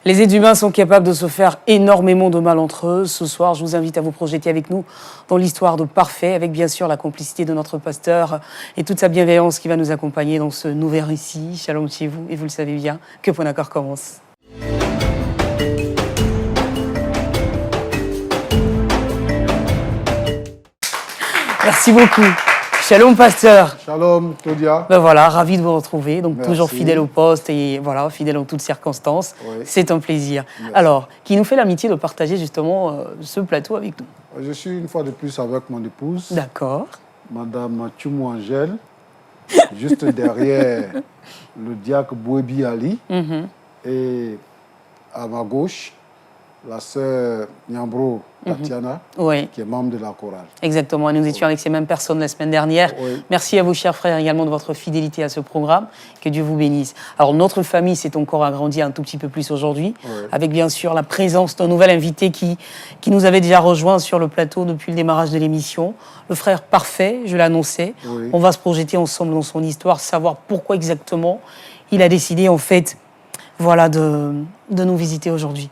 Les êtres humains sont capables de se faire énormément de mal entre eux. Ce soir, je vous invite à vous projeter avec nous dans l'histoire de Parfait, avec bien sûr la complicité de notre pasteur et toute sa bienveillance qui va nous accompagner dans ce nouvel récit. Shalom chez vous, et vous le savez bien, que Point d'accord commence. Merci beaucoup. Shalom, pasteur. Shalom, Claudia. Ben voilà, ravi de vous retrouver. Donc, Merci. toujours fidèle au poste et voilà, fidèle en toutes circonstances. Oui. C'est un plaisir. Merci. Alors, qui nous fait l'amitié de partager justement ce plateau avec nous. Je suis une fois de plus avec mon épouse, D'accord. Madame Tchoumou Angèle, juste derrière le diacre Bouébi Ali. Et à ma gauche, la sœur Nyambro Tatiana, Oui, qui est membre de la chorale. exactement. Nous étions avec ces mêmes personnes la semaine dernière. Oui. Merci à vous, chers frères, également de votre fidélité à ce programme. Que Dieu vous bénisse. Alors, notre famille s'est encore agrandie un tout petit peu plus aujourd'hui, Oui. avec bien sûr la présence d'un nouvel invité qui nous avait déjà rejoint sur le plateau depuis le démarrage de l'émission. Le frère Parfait, je l'annonçais. Oui. On va se projeter ensemble dans son histoire, savoir pourquoi exactement il a décidé, en fait, voilà, de nous visiter aujourd'hui.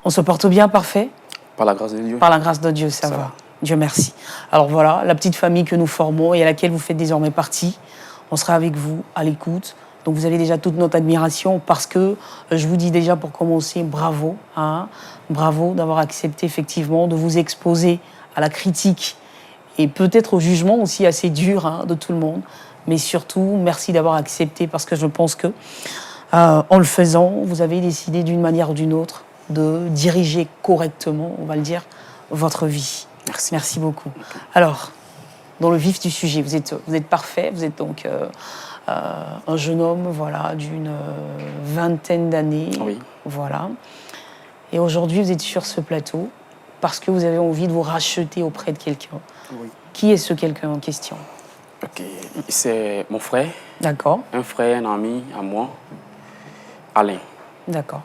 On se porte bien, Parfait? Par la grâce de Dieu. Par la grâce de Dieu, ça va. Dieu merci. Alors voilà, la petite famille que nous formons et à laquelle vous faites désormais partie, on sera avec vous à l'écoute. Donc vous avez déjà toute notre admiration parce que, je vous dis déjà pour commencer, bravo. Hein, bravo d'avoir accepté effectivement de vous exposer à la critique et peut-être au jugement aussi assez dur de tout le monde. Mais surtout, merci d'avoir accepté parce que je pense que, en le faisant, vous avez décidé d'une manière ou d'une autre de diriger correctement, on va le dire, votre vie. Merci. Merci beaucoup. Alors, dans le vif du sujet, vous êtes Parfait, vous êtes donc un jeune homme, voilà, d'une vingtaine d'années. Oui. Voilà. Et aujourd'hui, vous êtes sur ce plateau parce que vous avez envie de vous racheter auprès de quelqu'un. Oui. Qui est ce quelqu'un en question? Ok. C'est mon frère, D'accord, un frère, un ami à moi, Alain. d'accord.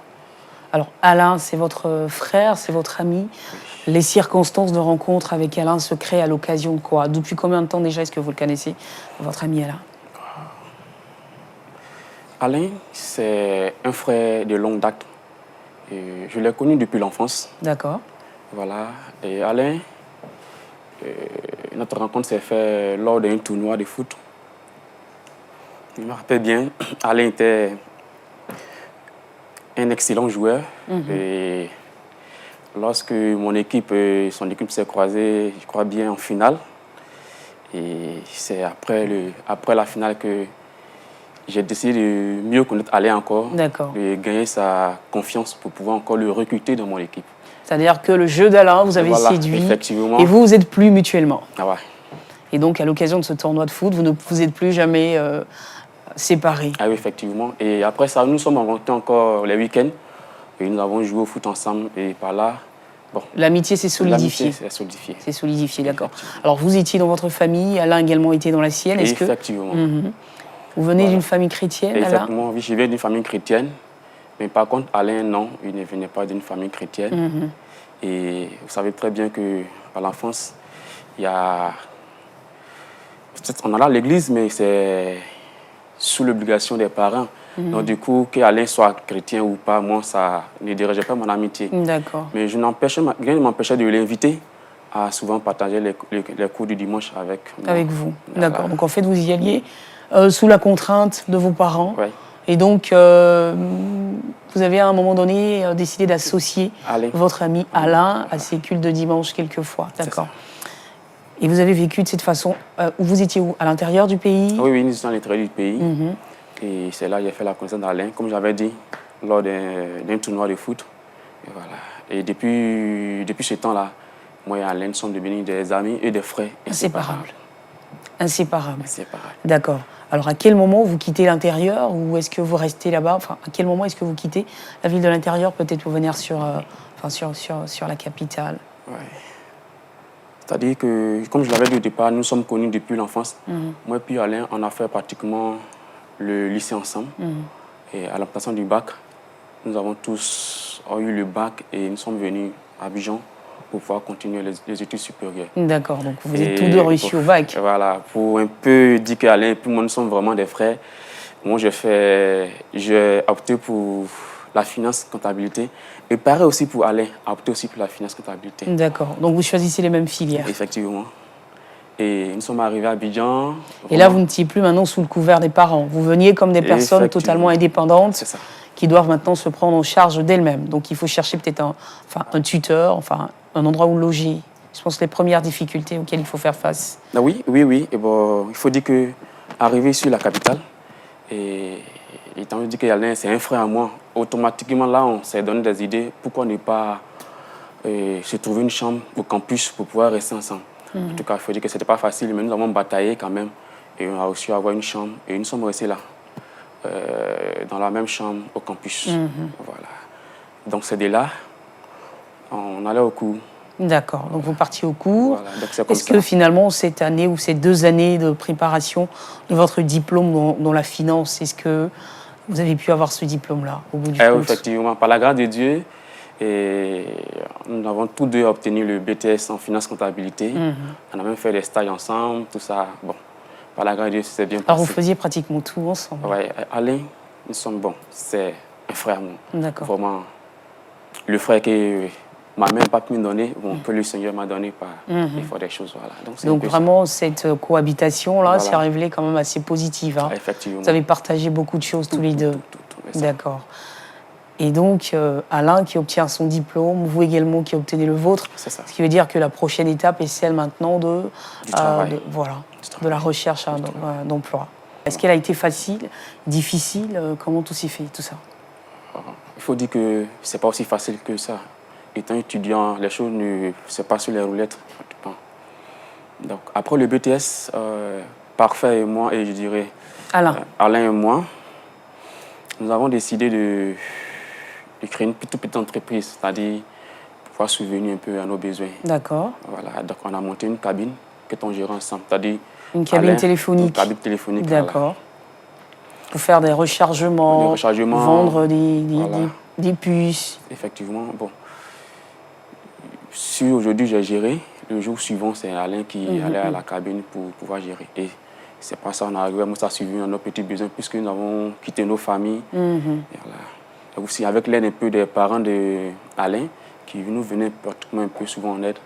Alors, Alain, c'est votre frère, c'est votre ami. Les circonstances de rencontre avec Alain se créent à l'occasion de quoi? Depuis combien de temps déjà est-ce que vous le connaissez, votre ami Alain? Alain, c'est un frère de longue date. Et je l'ai connu depuis l'enfance. D'accord, Voilà. Et Alain, notre rencontre s'est faite lors d'un tournoi de foot. Je me rappelle bien, Alain était un excellent joueur. Et lorsque mon équipe, son équipe s'est croisée, je crois bien en finale. Et c'est après la finale que j'ai décidé de mieux connaître Alain encore, d'accord. de gagner sa confiance pour pouvoir encore le recruter dans mon équipe. C'est-à-dire que le jeu d'Alain vous avez Voilà, séduit effectivement. et vous êtes plus mutuellement. Ah ouais. Et donc, à l'occasion de ce tournoi de foot, vous ne vous êtes plus jamais séparés. Ah oui, effectivement. Et après ça, nous sommes rencontrés encore les week-ends. Et nous avons joué au foot ensemble. Et par là, bon, L'amitié s'est solidifiée. l'amitié s'est solidifiée. C'est solidifié, d'accord. Effectivement. Alors, vous étiez dans votre famille, Alain également était dans la sienne. Et Est-ce que effectivement. vous venez Voilà. d'une famille chrétienne, Alain? Exactement, oui, je viens d'une famille chrétienne. Mais par contre, Alain, non, il ne venait pas d'une famille chrétienne. Et vous savez très bien qu'à l'enfance, il y a... Peut-être on allait à l'église, mais c'est sous l'obligation des parents. Donc du coup, qu'Alain soit chrétien ou pas, moi, ça ne dérangeait pas mon amitié. D'accord. Mais rien ne m'empêchait de l'inviter à souvent partager les cours du dimanche avec moi. Avec vous, Voilà. d'accord. Donc en fait, vous y alliez sous la contrainte de vos parents. Ouais. Et donc, vous avez à un moment donné décidé d'associer Alain. votre ami Alain à ces cultes de dimanche quelquefois. D'accord. Et vous avez vécu de cette façon, où vous étiez où? À l'intérieur du pays? Oui, oui, nous sommes à l'intérieur du pays. Et c'est là que j'ai fait la connaissance d'Alain, comme j'avais dit, lors d'un tournoi de foot. Et voilà. Et depuis ce temps-là, moi et Alain sommes devenus des amis et des frères inséparables. Inséparables. Inséparables. D'accord. Alors, à quel moment vous quittez l'intérieur ou est-ce que vous restez là-bas? Enfin, à quel moment est-ce que vous quittez la ville de l'intérieur, peut-être pour venir sur la capitale? Ouais. C'est-à-dire que, comme je l'avais dit au départ, nous sommes connus depuis l'enfance. Moi et puis Alain, on a fait pratiquement le lycée ensemble. Et à l'obtention du bac, nous avons tous eu le bac et nous sommes venus à Abidjan pour pouvoir continuer les études supérieures. D'accord, donc vous êtes tous deux reçus au bac. Voilà, pour un peu dire qu'Alain et puis moi, nous sommes vraiment des frères. Moi, j'ai opté pour la finance, comptabilité. Et pareil aussi pour Alain, a opté aussi pour la finance, comptabilité. D'accord. Donc vous choisissez les mêmes filières. Effectivement. Et nous sommes arrivés à Abidjan. Et là, vous n'étiez plus maintenant sous le couvert des parents. Vous veniez comme des personnes totalement indépendantes C'est ça. qui doivent maintenant se prendre en charge d'elles-mêmes. Donc il faut chercher peut-être un tuteur, enfin un endroit où loger. Je pense que les premières difficultés auxquelles il faut faire face. Ah oui, oui, oui. Et bon, il faut dire que arrivé sur la capitale, et étant donné qu'Alain, c'est un frère à moi, automatiquement là, on s'est donné des idées. Pourquoi ne pas se trouver une chambre au campus pour pouvoir rester ensemble. En tout cas, il faut dire que ce n'était pas facile, mais nous avons bataillé quand même. Et on a réussi à avoir une chambre. Et nous sommes restés là, dans la même chambre au campus. Voilà. Donc c'est de là, on allait au cours. D'accord, donc vous partiez au cours. Voilà, est-ce que finalement, cette année ou ces 2 années de préparation de votre diplôme dans la finance, est-ce que vous avez pu avoir ce diplôme-là au bout du compte? Effectivement, par la grâce de Dieu, et nous avons tous deux obtenu le BTS en finance comptabilité. On a même fait des stages ensemble, tout ça. Bon, par la grâce de Dieu, c'est bien passé. Alors vous faisiez pratiquement tout ensemble? Oui, Alain, nous sommes bons. C'est un frère, moi. D'accord. Vraiment, le frère que ma mère n'a pas pu me donner, bon, que le Seigneur m'a donné par l'effort des choses. Voilà. Donc vraiment, cette cohabitation-là s'est révélée quand même assez positive. Hein. Effectivement. Vous avez partagé beaucoup de choses tous les deux. D'accord. Et donc, Alain qui obtient son diplôme, vous également qui obtenez le vôtre. C'est ça. Ce qui veut dire que la prochaine étape est celle maintenant de la recherche d'emploi. Est-ce qu'elle a été facile, difficile? Comment tout s'est fait, tout ça? Il faut dire que ce n'est pas aussi facile que ça. Étant étudiant, les choses ne se passent sur les roulettes. Donc, après le BTS, Parfait et moi, et je dirais Alain et moi, nous avons décidé de créer une toute petite entreprise, c'est-à-dire pouvoir subvenir un peu à nos besoins. D'accord. Voilà, donc on a monté une cabine que on gère ensemble, c'est-à-dire une cabine téléphonique. Une cabine téléphonique. D'accord. Voilà. Pour faire des rechargements, vendre des puces. Effectivement, bon. Si aujourd'hui j'ai géré, le jour suivant, c'est Alain qui allait à la cabine pour pouvoir gérer. Et c'est pas ça, on a arrivé à suivi nos petits besoins puisque nous avons quitté nos familles. Et voilà. Et aussi avec l'aide un peu des parents d'Alain qui nous venaient pratiquement un peu souvent en aide.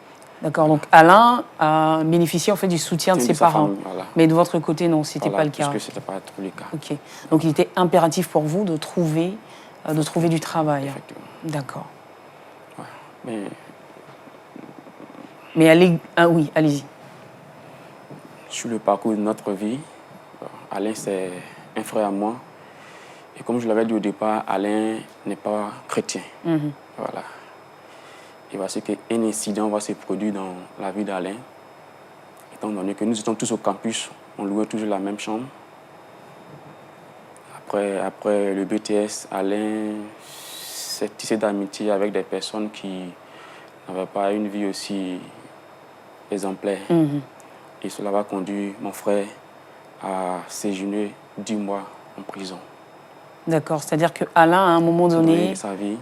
D'accord, donc Alain a bénéficié en fait du soutien de ses parents. Famille, voilà. Mais de votre côté, non, ce n'était pas le cas. Parce que ce n'était pas trop le cas. Ok. Donc il était impératif pour vous de trouver du travail. Effectivement. D'accord. Ouais. Mais oui, allez-y. Sur le parcours de notre vie, Alain, c'est un frère à moi. Et comme je l'avais dit au départ, Alain n'est pas chrétien. Voilà. Et voici qu'un incident va se produire dans la vie d'Alain. Étant donné que nous étions tous au campus, on louait toujours la même chambre. Après le BTS, Alain s'est tissé d'amitié avec des personnes qui n'avaient pas une vie aussi exemplaire. Et cela va conduire mon frère à séjourner 10 mois en prison. D'accord, c'est-à-dire qu'Alain, à un moment donné... sa vie,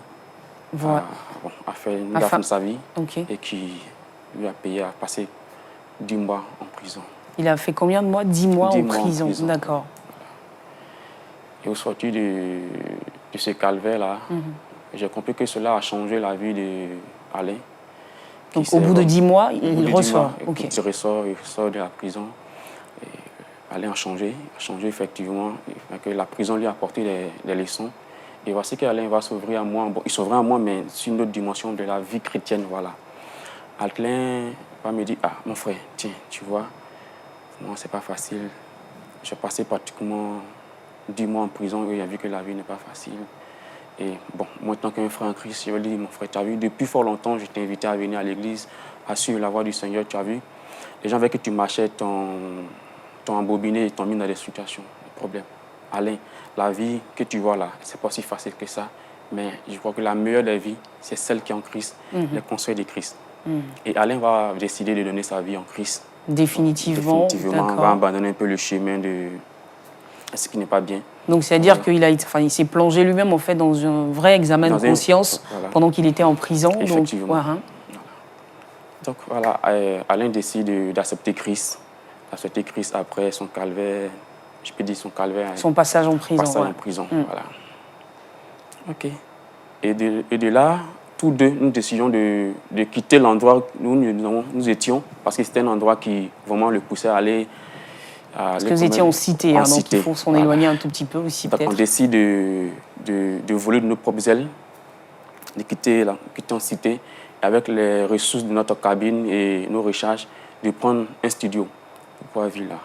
a fait une gaffe de sa vie et qui lui a payé à passer 10 mois en prison. Il a fait combien de mois? 10 mois en prison. D'accord. Et au sortir de ce calvaire-là, j'ai compris que cela a changé la vie d'Alain. Donc au bout de 10 mois, il ressort. Il ressort de la prison. Et Alain a changé effectivement. Que la prison lui a apporté des leçons. Et voici qu'Alain va s'ouvrir à moi. Bon, il s'ouvre à moi, mais sur une autre dimension de la vie chrétienne. Voilà. Alain va me dire, mon frère, tiens, tu vois, moi, c'est pas facile. J'ai passé pratiquement 10 mois en prison et j'ai vu que la vie n'est pas facile. Et bon, moi, tant qu'un frère en Christ, je lui dis, mon frère, tu as vu, depuis fort longtemps, je t'ai invité à venir à l'église, à suivre la voie du Seigneur, tu as vu. Les gens avec qui tu marchais t'ont embobiné et t'ont mis dans des situations, des problèmes. Alain, la vie que tu vois là, c'est pas si facile que ça, mais je crois que la meilleure des vies, c'est celle qui est en Christ, les conseils de Christ. Et Alain va décider de donner sa vie en Christ. Définitivement. On va abandonner un peu le chemin de ce qui n'est pas bien. Donc c'est-à-dire qu'il s'est plongé lui-même en fait dans un vrai examen de conscience pendant qu'il était en prison. Effectivement. Donc voilà, Alain décide d'accepter Christ. D'accepter Christ après son calvaire je peux dire son calvaire. Son passage en prison. Passage en prison, voilà. OK. Et de là, tous deux, nous décidions de quitter l'endroit où nous étions, parce que c'était un endroit qui vraiment le poussait à aller... Parce que vous étiez en cité, donc il faut s'en éloigner un tout petit peu aussi, peut-être. Donc on décide de voler de nos propres ailes, de quitter en cité, avec les ressources de notre cabine et nos recharges, de prendre un studio pour pouvoir vivre là.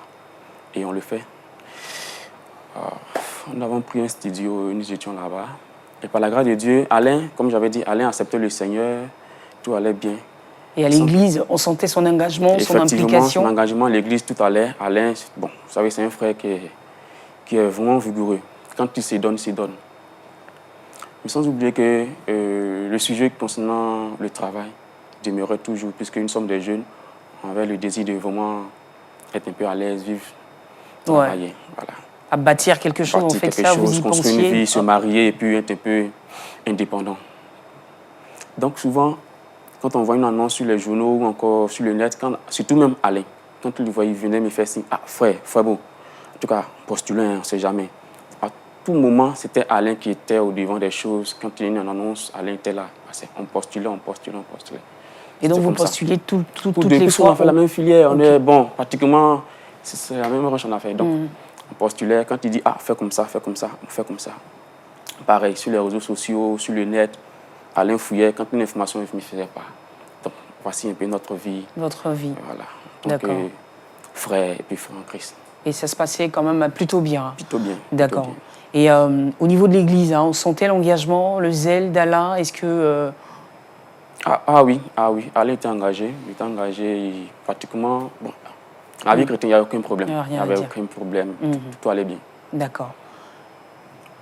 Et on le fait. Nous avons pris un studio, nous étions là-bas. Et par la grâce de Dieu, Alain, comme j'avais dit, Alain acceptait le Seigneur, tout allait bien. Et à l'église, on sentait son engagement, son implication. Son engagement à l'église, tout allait. Alain, bon, vous savez, c'est un frère qui est vraiment vigoureux. Quand il se donne, il se donne. Mais sans oublier que le sujet concernant le travail demeurait toujours, puisque nous sommes des jeunes, on avait le désir de vraiment être un peu à l'aise, vivre, travailler. Voilà. À bâtir quelque chose, en fait, ça, vous y pensiez. Construire une vie, se marier et puis être un peu indépendant. Donc souvent, quand on voit une annonce sur les journaux ou encore sur le net, surtout même Alain, quand il le voyait, il venait me faire signe, ah frère beau, en tout cas, postulez, on ne sait jamais. À tout moment, c'était Alain qui était au devant des choses. Quand il y a une annonce, Alain était là. On postulait. Et donc vous postuliez toutes les fois. On fait la même filière, on est bon, pratiquement, c'est la même recherche qu'on a fait. Donc, on postulait, quand il dit, ah, fais comme ça, on fait comme ça. Pareil, sur les réseaux sociaux, sur le net, Alain fouillait, quand une information ne me faisait pas. Donc, voici un peu notre vie. Votre vie. Voilà. D'accord. Frère et puis frère en Christ. Et ça se passait quand même plutôt bien. Plutôt bien. D'accord. Et au niveau de l'église, on sentait l'engagement, le zèle d'Alain. Est-ce que... Ah oui. Alain était engagé. Pratiquement... Bon, la vie chrétienne, il n'y a aucun problème. Il n'y avait aucun problème. Tout allait bien. D'accord.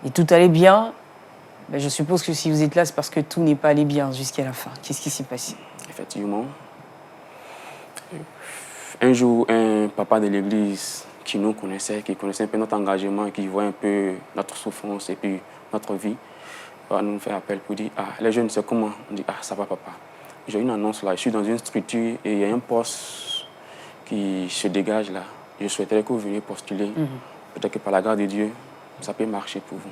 Et tout allait bien. Ben, je suppose que si vous êtes là, c'est parce que tout n'est pas allé bien jusqu'à la fin. Qu'est-ce qui s'est passé? Effectivement. Un jour, un papa de l'église qui nous connaissait, qui connaissait un peu notre engagement, qui voit un peu notre souffrance et puis notre vie, va nous faire appel pour dire, ah, les jeunes, c'est comment? On dit, ah, ça va papa. J'ai une annonce là, je suis dans une structure et il y a un poste qui se dégage là. Je souhaiterais que vous veniez postuler. Peut-être que par la grâce de Dieu, ça peut marcher pour vous.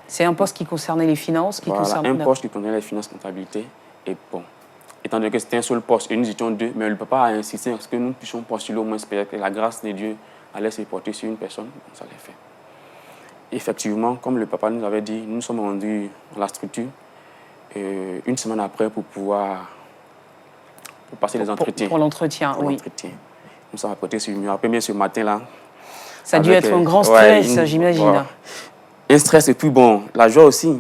C'est un poste qui concernait les finances, un poste qui concernait les finances, comptabilité. Et bon, étant donné que c'était un seul poste et nous étions deux, mais le papa a insisté à ce que nous puissions postuler au moins, peut-être que la grâce de Dieu allait se porter sur une personne, ça l'a fait. Effectivement, comme le papa nous avait dit, nous sommes rendus dans la structure une semaine après pour passer les entretiens. Pour l'entretien, oui. Nous sommes apportés sur le mur. Après, bien ce matin-là. Ça a dû être un grand stress, j'imagine. Un stress et puis bon, la joie aussi.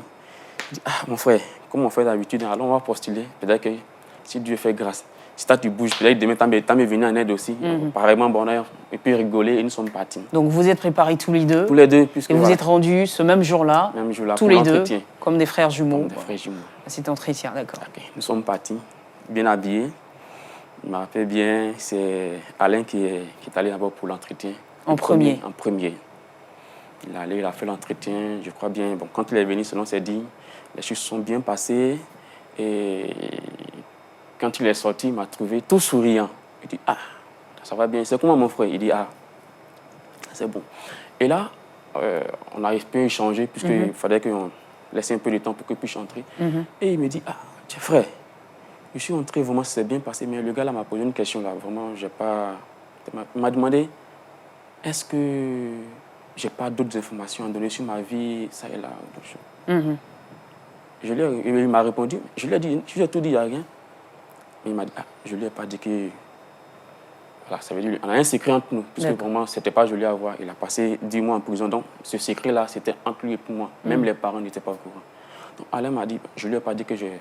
Je dis, ah mon frère, comme on fait d'habitude, alors on va postuler. Peut-être que si Dieu fait grâce, si toi tu bouges, peut-être demain tu m'es venu en aide aussi. Pareillement, bon, et puis rigoler et nous sommes partis. Donc vous êtes préparés tous les deux. Tous les deux. Et vous êtes rendus ce même jour-là, tous les deux, comme des frères jumeaux. Comme des frères jumeaux. C'est entretien, d'accord. Okay. Nous sommes partis, bien habillés. Je me rappelle bien, c'est Alain qui est allé d'abord pour l'entretien. En premier. Il est allé, il a fait l'entretien, je crois bien. Bon, quand il est venu, selon ses dits, les choses sont bien passées. Et quand il est sorti, il m'a trouvé tout souriant. Il dit, ah, ça va bien. C'est comment mon frère? Il dit, ah, c'est bon. Et là, on a pu échanger, puisqu'il fallait qu'on laisse un peu de temps pour qu'il puisse entrer. Et il me dit, ah, tiens frère, je suis entré, vraiment, ça s'est bien passé. Mais le gars là m'a posé une question, là, vraiment, j'ai pas... Il m'a demandé, est-ce que j'ai pas d'autres informations à donner sur ma vie, ça et là, d'autres choses. Il m'a répondu, je lui ai dit, je lui ai tout dit, il n'y a rien. Mais il m'a dit, ah, je ne lui ai pas dit que... Voilà, ça veut dire, on a un secret entre nous, puisque vraiment, ce n'était pas joli à voir. Il a passé 10 mois en prison, donc ce secret-là, c'était entre lui et pour moi. Même les parents n'étaient pas au courant. Donc Alain m'a dit, je ne lui ai pas dit que j'ai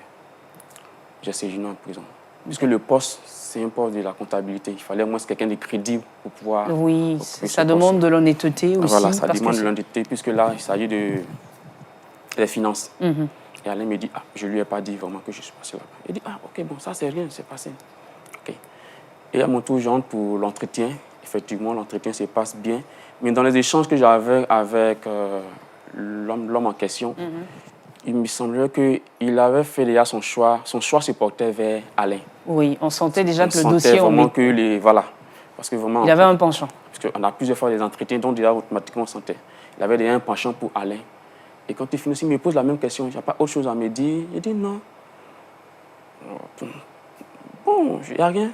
séjourné en prison. Puisque le poste, c'est un poste de la comptabilité. Il fallait au moins quelqu'un de crédible pour pouvoir... Oui, ça demande de l'honnêteté aussi. Voilà, ça demande de l'honnêteté, puisque là, il s'agit des finances. Et Alain me dit, ah, je ne lui ai pas dit vraiment que je suis passé là-bas. Il dit, ah, ok, bon, ça, c'est rien, c'est passé. Okay. Et à mon tour, j'entre pour l'entretien. Effectivement, l'entretien se passe bien. Mais dans les échanges que j'avais avec l'homme en question, il me semblait qu'il avait fait déjà son choix. Son choix se portait vers Alain. Oui, on sentait déjà que le dossier... vraiment que Parce que vraiment, Il avait un penchant. parce qu'on a plusieurs fois des entretiens, donc déjà automatiquement on sentait. Il avait déjà un penchant pour Alain. Et quand il finit, il me pose la même question, il n'y a pas autre chose à me dire. Il dit non. Bon, il n'y a rien.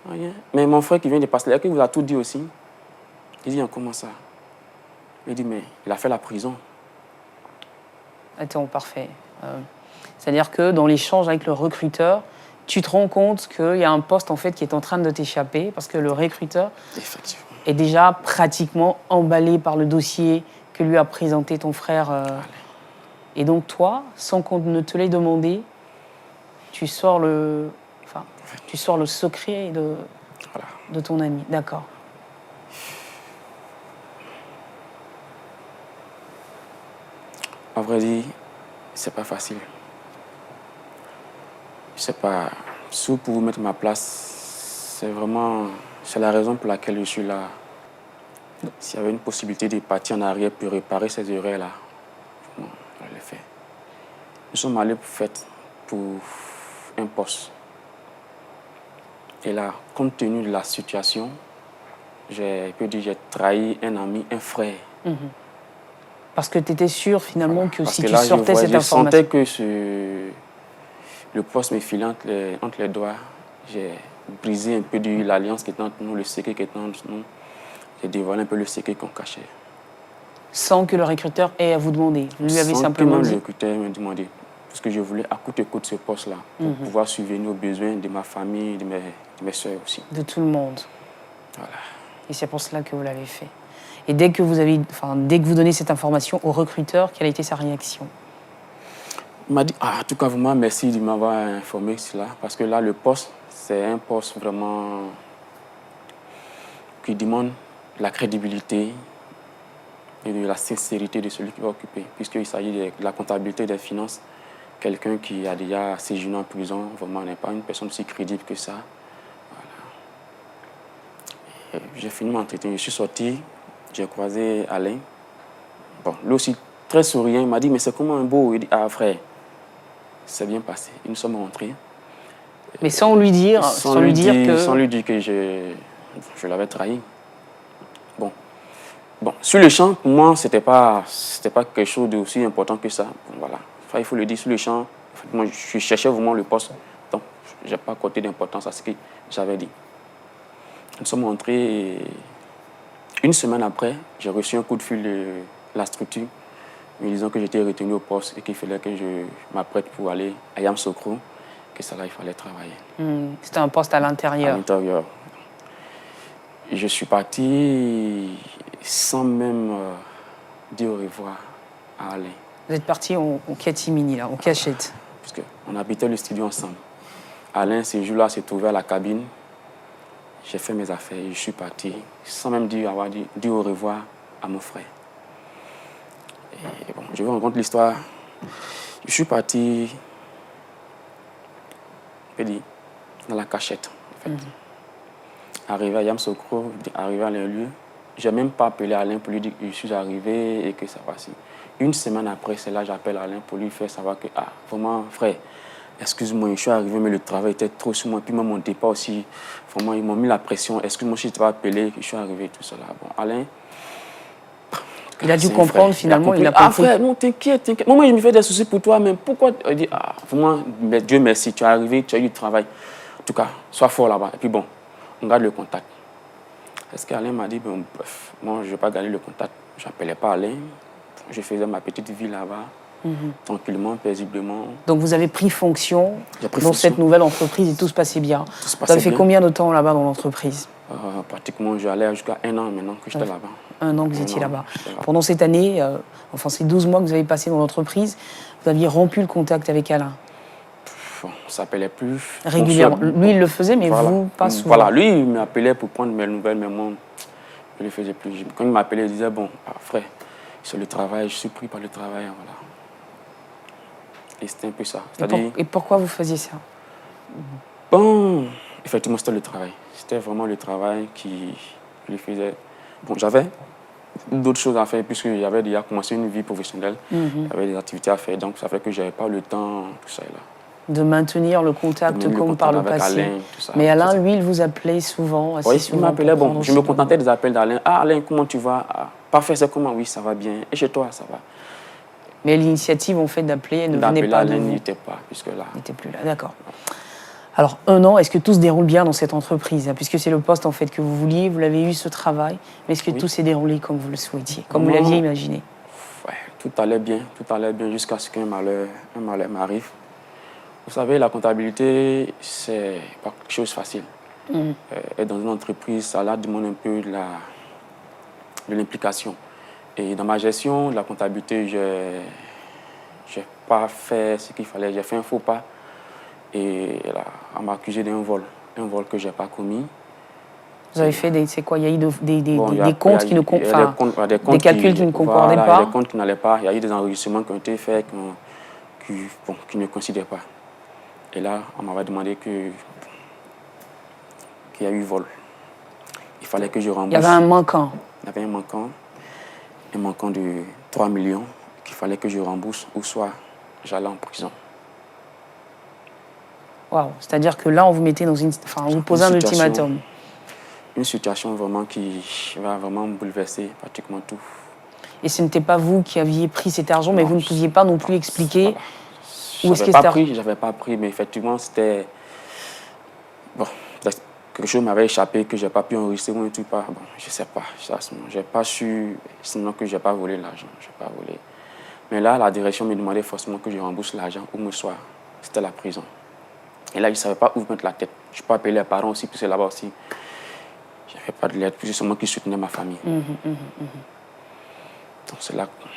Rien. Mais mon frère qui vient de passer là, qui vous a tout dit aussi, il dit comment ça? Il dit mais il a fait la prison. Attends, parfait. C'est-à-dire que dans l'échange avec le recruteur, tu te rends compte qu'il y a un poste en fait qui est en train de t'échapper parce que le recruteur est déjà pratiquement emballé par le dossier que lui a présenté ton frère. Et donc toi, sans qu'on ne te l'ait demandé, tu sors le secret de ton ami. D'accord. À vrai dire, c'est pas facile. Je sais pas, si vous pouvez mettre ma place, c'est la raison pour laquelle je suis là. S'il y avait une possibilité de partir en arrière pour réparer ces erreurs-là, je l'ai fait. Nous sommes allés pour un poste. Et là, compte tenu de la situation, j'ai trahi un ami, un frère. Parce que tu étais sûr finalement que Parce si que tu là, sortais cette je information... sentais que le poste me filait entre les doigts. J'ai brisé un peu l'alliance qui était entre nous, le secret qui était entre nous. J'ai dévoilé un peu le secret qu'on cachait. Sans que le recruteur ait à vous demander. Vous lui avez Sans simplement que dit... le recruteur m'ait demandé. Parce que je voulais à coûte que coûte ce poste-là pour pouvoir subvenir aux besoins de ma famille, de mes soeurs aussi. De tout le monde. Voilà. Et c'est pour cela que vous l'avez fait. Et dès que vous donnez cette information au recruteur, quelle a été sa réaction? Il m'a dit, en tout cas, vraiment, merci de m'avoir informé de cela. Parce que là, le poste, c'est un poste vraiment qui demande la crédibilité et de la sincérité de celui qui va occuper. Puisqu'il s'agit de la comptabilité des finances. Quelqu'un qui a déjà séjourné en prison, vraiment, n'est pas une personne aussi crédible que ça. Voilà. J'ai fini mon entretien, je suis sorti, j'ai croisé Alain. Bon, lui aussi, très souriant, il m'a dit, mais c'est comment un beau? Il dit, ah frère, c'est bien passé. Et nous sommes rentrés. Mais sans lui dire, Sans lui dire que je l'avais trahi. Bon, sur le champ, pour moi, c'était pas quelque chose d'aussi important que ça. Bon, voilà. Enfin, il faut le dire, sur le champ, en fait, moi, je cherchais vraiment le poste. Donc, je n'ai pas accordé d'importance à ce que j'avais dit. Nous sommes rentrés et une semaine après, j'ai reçu un coup de fil de la structure me disant que j'étais retenu au poste et qu'il fallait que je m'apprête pour aller à Yamoussoukro, que ça là, il fallait travailler. C'était un poste à l'intérieur. À l'intérieur. Je suis parti sans même dire au revoir à Alain. Vous êtes partis en catimini, là, en cachette. Parce qu'on habitait le studio ensemble. Alain, ce jour-là, s'est trouvé à la cabine. J'ai fait mes affaires et je suis parti sans même dire au revoir à mon frère. Et bon, je vous raconte l'histoire. Je suis parti, dans la cachette, en fait. Arrivé à Yamoussoukro, arrivé à leur lieu, je n'ai même pas appelé Alain pour lui dire que je suis arrivé et que ça va si. Une semaine après, c'est là que j'appelle Alain pour lui faire savoir que, vraiment, frère, excuse-moi, je suis arrivé, mais le travail était trop sur moi. Puis même mon départ aussi, vraiment, ils m'ont mis la pression. Excuse-moi si je t'ai appelé, que je suis arrivé, tout cela. Bon, Alain... Il a dû comprendre, finalement, il a compris. Ah frère, non, t'inquiète. Moi, je me fais des soucis pour toi, mais pourquoi? Il dit, vraiment, Dieu merci, tu es arrivé, tu as eu du travail. En tout cas, sois fort là-bas. Et puis bon, on garde le contact. Est-ce qu'Alain m'a dit, bon, bref, moi, je ne vais pas garder le contact. Je n'appelais pas Alain. Je faisais ma petite vie là-bas, tranquillement, paisiblement. Donc vous avez pris fonction dans cette nouvelle entreprise et tout se passait bien. Vous avez fait combien de temps là-bas dans l'entreprise? Pratiquement, j'allais jusqu'à 1 an maintenant que j'étais là-bas. 1 an que vous étiez là-bas. Pendant cette année, ces 12 mois que vous avez passé dans l'entreprise, vous aviez rompu le contact avec Alain? On ne s'appelait plus. Régulièrement. Lui, il le faisait, mais voilà. Vous, pas souvent. Voilà, lui, il m'appelait pour prendre mes nouvelles, mais moi, je ne le faisais plus. Quand il m'appelait, il disait, bon, frère, sur le travail, je suis pris par le travail, voilà. Et c'était un peu ça. Et pourquoi vous faisiez ça? Bon, effectivement, c'était le travail. C'était vraiment le travail qui le faisait. Bon, j'avais d'autres choses à faire puisque j'avais déjà commencé une vie professionnelle. J'avais des activités à faire, donc ça fait que je n'avais pas le temps, tout ça là. De maintenir le contact Même le comme par le contact avec passé. Alain, tout ça. Mais Alain, C'est ça. lui, il vous appelait souvent, assez Oui, il souvent. m'appelait, pour bon, prendre je me aussi contentais des appels d'Alain. Ah, Alain, comment tu vas? Ah, parfait, c'est comment? Oui, ça va bien. Et chez toi, ça va? Mais l'initiative, en fait, d'appeler, elle ne venait D'appeler pas de Alain vous. n'était pas, puisque là. Il n'était plus là, d'accord. Alors, 1 an, est-ce que tout se déroule bien dans cette entreprise, hein, puisque c'est le poste, en fait, que vous vouliez, vous l'avez eu, ce travail, mais est-ce que Oui. tout s'est déroulé comme vous le souhaitiez, comme vous Vraiment, l'aviez imaginé? Ouais, tout allait bien jusqu'à ce qu'un malheur m'arrive. Vous savez, la comptabilité, c'est pas quelque chose de facile. Et dans une entreprise, ça là demande un peu de l'implication. Et dans ma gestion de la comptabilité, je n'ai pas fait ce qu'il fallait. J'ai fait un faux pas. Et là, on m'a accusé d'un vol. Un vol que je n'ai pas commis. Vous avez fait c'est quoi? Il y a eu Bon, des comptes qui ne enfin, des calculs qui ne concordaient voilà, il y pas. a des comptes qui n'allaient pas. Il y a eu des enregistrements qui ont été faits qui ne coïncidaient pas. Et là, on m'avait demandé qu'il y a eu vol. Il fallait que je rembourse. Il y avait un manquant. Il y avait un manquant de 3 millions qu'il fallait que je rembourse ou soit j'allais en prison. Waouh. C'est-à-dire que là, on vous mettait dans une... Enfin, on vous posait un ultimatum. Une situation vraiment qui va vraiment bouleverser pratiquement tout. Et ce n'était pas vous qui aviez pris cet argent, mais Non, vous ne pouviez pas non plus expliquer où est-ce que j'avais pas pris, mais effectivement, c'était... Bon, quelque chose m'avait échappé, que je n'ai pas pu enregistrer ou un truc pas. Bon, je ne sais pas. Je n'ai pas su, sinon que je n'ai pas volé l'argent. Je n'ai pas volé. Mais là, la direction me demandait forcément que je rembourse l'argent ou me soit. C'était la prison. Et là, je ne savais pas où mettre la tête. Je peux appeler les parents aussi, puisque là-bas aussi, je n'avais pas de l'aide, puisque c'est moi qui soutenais ma famille. Donc c'est là que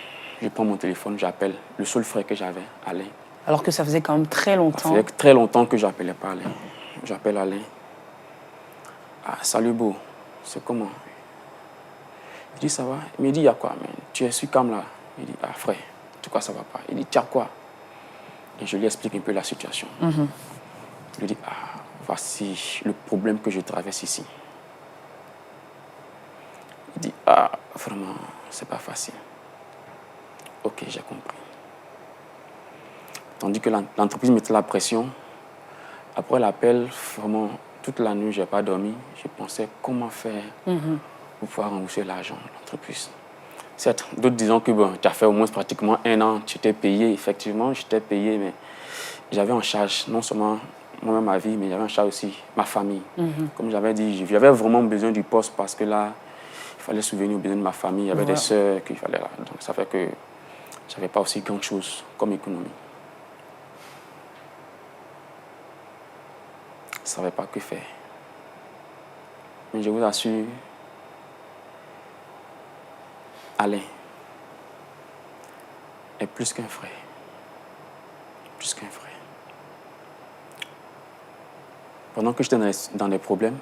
je prends mon téléphone, j'appelle le seul frère que j'avais, Alain. Alors que ça faisait quand même très longtemps. Ça faisait très longtemps que je n'appelais pas Alain. J'appelle Alain. Ah, salut beau, c'est comment? Il dit, ça va? Il me dit, il y a quoi? Mais tu es sur cam là? Il dit, ah frère, en tout cas, ça ne va pas. Il dit, tu as quoi? Et je lui explique un peu la situation. Je lui dis, ah, voici le problème que je traverse ici. Il dit, ah, vraiment, c'est pas facile. Ok, j'ai compris. Tandis que l'entreprise mettait la pression. Après l'appel, vraiment, toute la nuit, je n'ai pas dormi. Je pensais comment faire pour pouvoir rembourser l'argent de l'entreprise. Certes, d'autres disant que bon, tu as fait au moins pratiquement 1 an, tu t'es payé. Effectivement, je t'ai payé, mais j'avais en charge non seulement moi-même ma vie, mais j'avais en charge aussi ma famille. Comme j'avais dit, j'avais vraiment besoin du poste parce que là, il fallait subvenir aux besoins de ma famille. Il y avait des sœurs qu'il fallait là. Donc ça fait que je n'avais pas aussi grand chose comme économie. Je ne savais pas que faire. Mais je vous assure, Alain est plus qu'un frère. Plus qu'un frère. Pendant que j'étais dans des problèmes,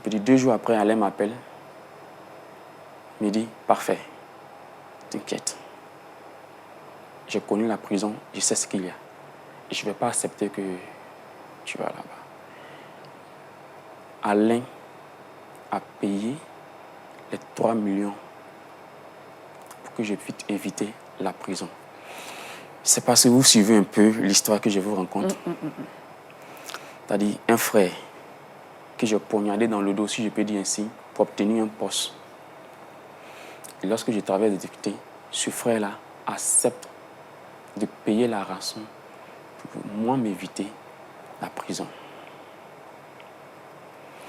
peut-être 2 jours après, Alain m'appelle. Il me dit, parfait, t'inquiète. J'ai connu la prison, je sais ce qu'il y a. Et je ne vais pas accepter que tu vas là-bas. Alain a payé les 3 millions pour que je puisse éviter la prison. C'est parce que vous suivez un peu l'histoire que je vous rencontre. C'est-à-dire un frère que j'ai poignardé dans le dos, si je peux dire ainsi, pour obtenir un poste. Et lorsque je traverse des difficultés, ce frère-là accepte de payer la rançon pour moi m'éviter la prison.